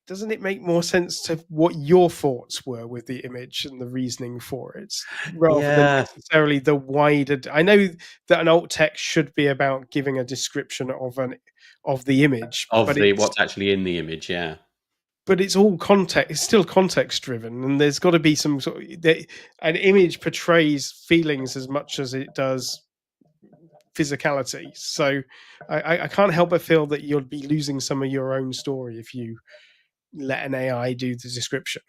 doesn't it make more sense to what your thoughts were with the image and the reasoning for it, rather than necessarily the wider? I know that an alt text should be about giving a description of the image, what's actually in the image, yeah. But it's all context. It's still context driven, and there's got to be some sort of, an image portrays feelings as much as it does physicality. So I can't help but feel that you'll be losing some of your own story if you let an AI do the description.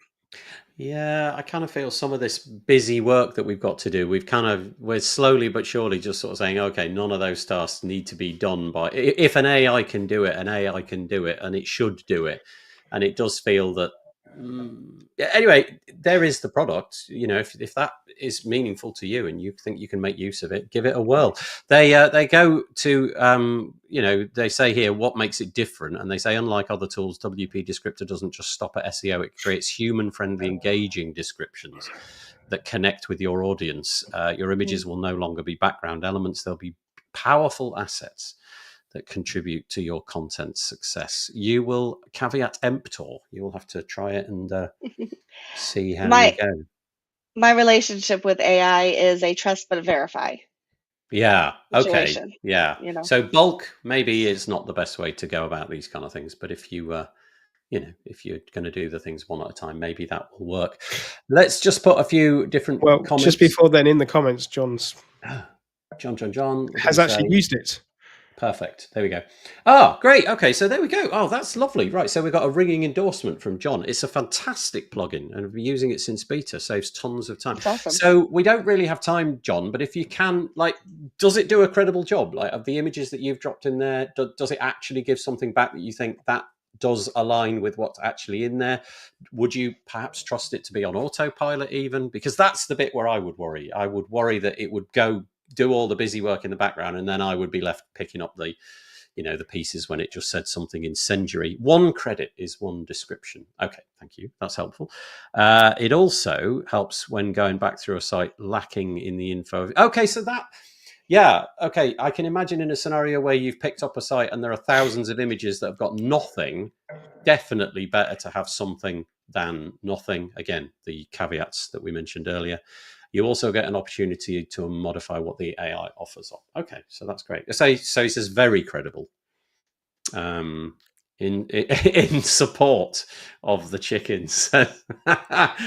Yeah, I kind of feel some of this busy work that we've got to do, we're slowly but surely just sort of saying, okay, none of those tasks need to be done by, if an AI can do it, and it should do it. And it does feel that, anyway, there is the product. If that is meaningful to you and you think you can make use of it, give it a whirl. They go to, they say here, what makes it different? And they say, unlike other tools, WP Descriptor doesn't just stop at SEO. It creates human-friendly, engaging descriptions that connect with your audience. Your images will no longer be background elements. They'll be powerful assets that contribute to your content success. You will caveat emptor. You will have to try it and see how you go. My relationship with AI is a trust but verify. Yeah. Situation, okay. Yeah. So bulk maybe is not the best way to go about these kind of things. But if you, if you're going to do the things one at a time, maybe that will work. Let's just put a few different comments. Just before then, in the comments, John has actually used it. Perfect. There we go. Oh, great. Okay, so there we go. Oh, that's lovely. Right, so we've got a ringing endorsement from John. It's a fantastic plugin, and I've been using it since beta. Saves tons of time. That's awesome. So we don't really have time, John, but if you can, does it do a credible job? Of the images that you've dropped in there, does it actually give something back that you think that does align with what's actually in there? Would you perhaps trust it to be on autopilot even? Because that's the bit where I would worry. I would worry that it would go do all the busy work in the background, and then I would be left picking up the pieces when it just said something incendiary. 1 credit is 1 description. Okay, thank you. That's helpful. It also helps when going back through a site lacking in the info. Okay, so that Yeah, okay. I can imagine in a scenario where you've picked up a site and there are thousands of images that have got nothing, definitely better to have something than nothing. Again, the caveats that we mentioned earlier. You also get an opportunity to modify what the AI offers on. Okay, so that's great. So he says very credible. In support of the chickens,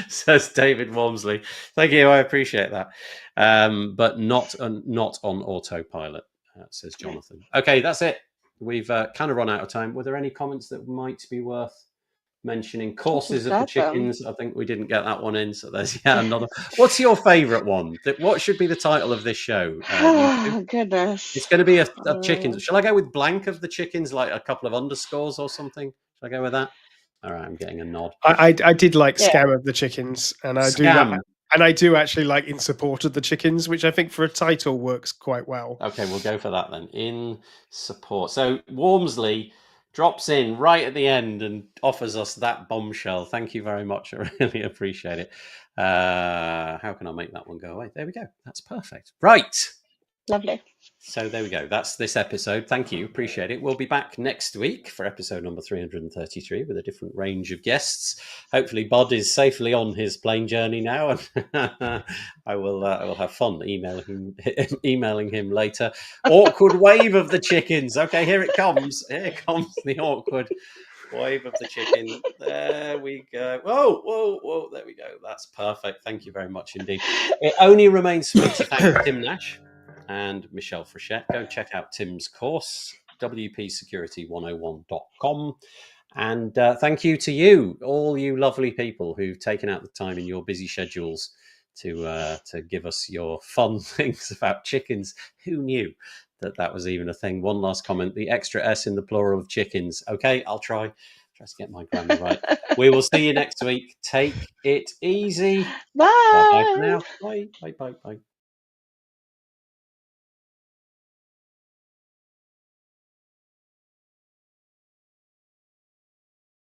says David Walmsley. Thank you, I appreciate that. But not on autopilot, says Jonathan. Okay, that's it. We've kind of run out of time. Were there any comments that might be worth mentioning? Courses of the chickens. I think we didn't get that one in, so there's another. What's your favourite one? What should be the title of this show? Oh, goodness. It's going to be a chickens. Shall I go with blank of the chickens, like a couple of underscores or something? Shall I go with that? All right, I'm getting a nod. I did like Scam of the Chickens, and I do actually like In Support of the Chickens, which I think for a title works quite well. Okay, we'll go for that then. In Support. So Walmsley drops in right at the end and offers us that bombshell. Thank you very much. I really appreciate it. How can I make that one go away? There we go. That's perfect. Right. Lovely. So there we go. That's this episode. Thank you. Appreciate it. We'll be back next week for episode number 333 with a different range of guests. Hopefully Bod is safely on his plane journey now, and I will have fun emailing him later. Awkward wave of the chickens. Okay, here it comes. Here comes the awkward wave of the chicken. There we go. Whoa. There we go. That's perfect. Thank you very much indeed. It only remains for me to thank Tim Nash and Michelle Frechette. Go check out Tim's course, wpsecurity101.com. And thank you to you, all you lovely people who've taken out the time in your busy schedules to give us your fun things about chickens. Who knew that was even a thing? One last comment, the extra S in the plural of chickens. Okay, I'll try to get my grammar right. We will see you next week. Take it easy. Bye. Bye for now. Bye.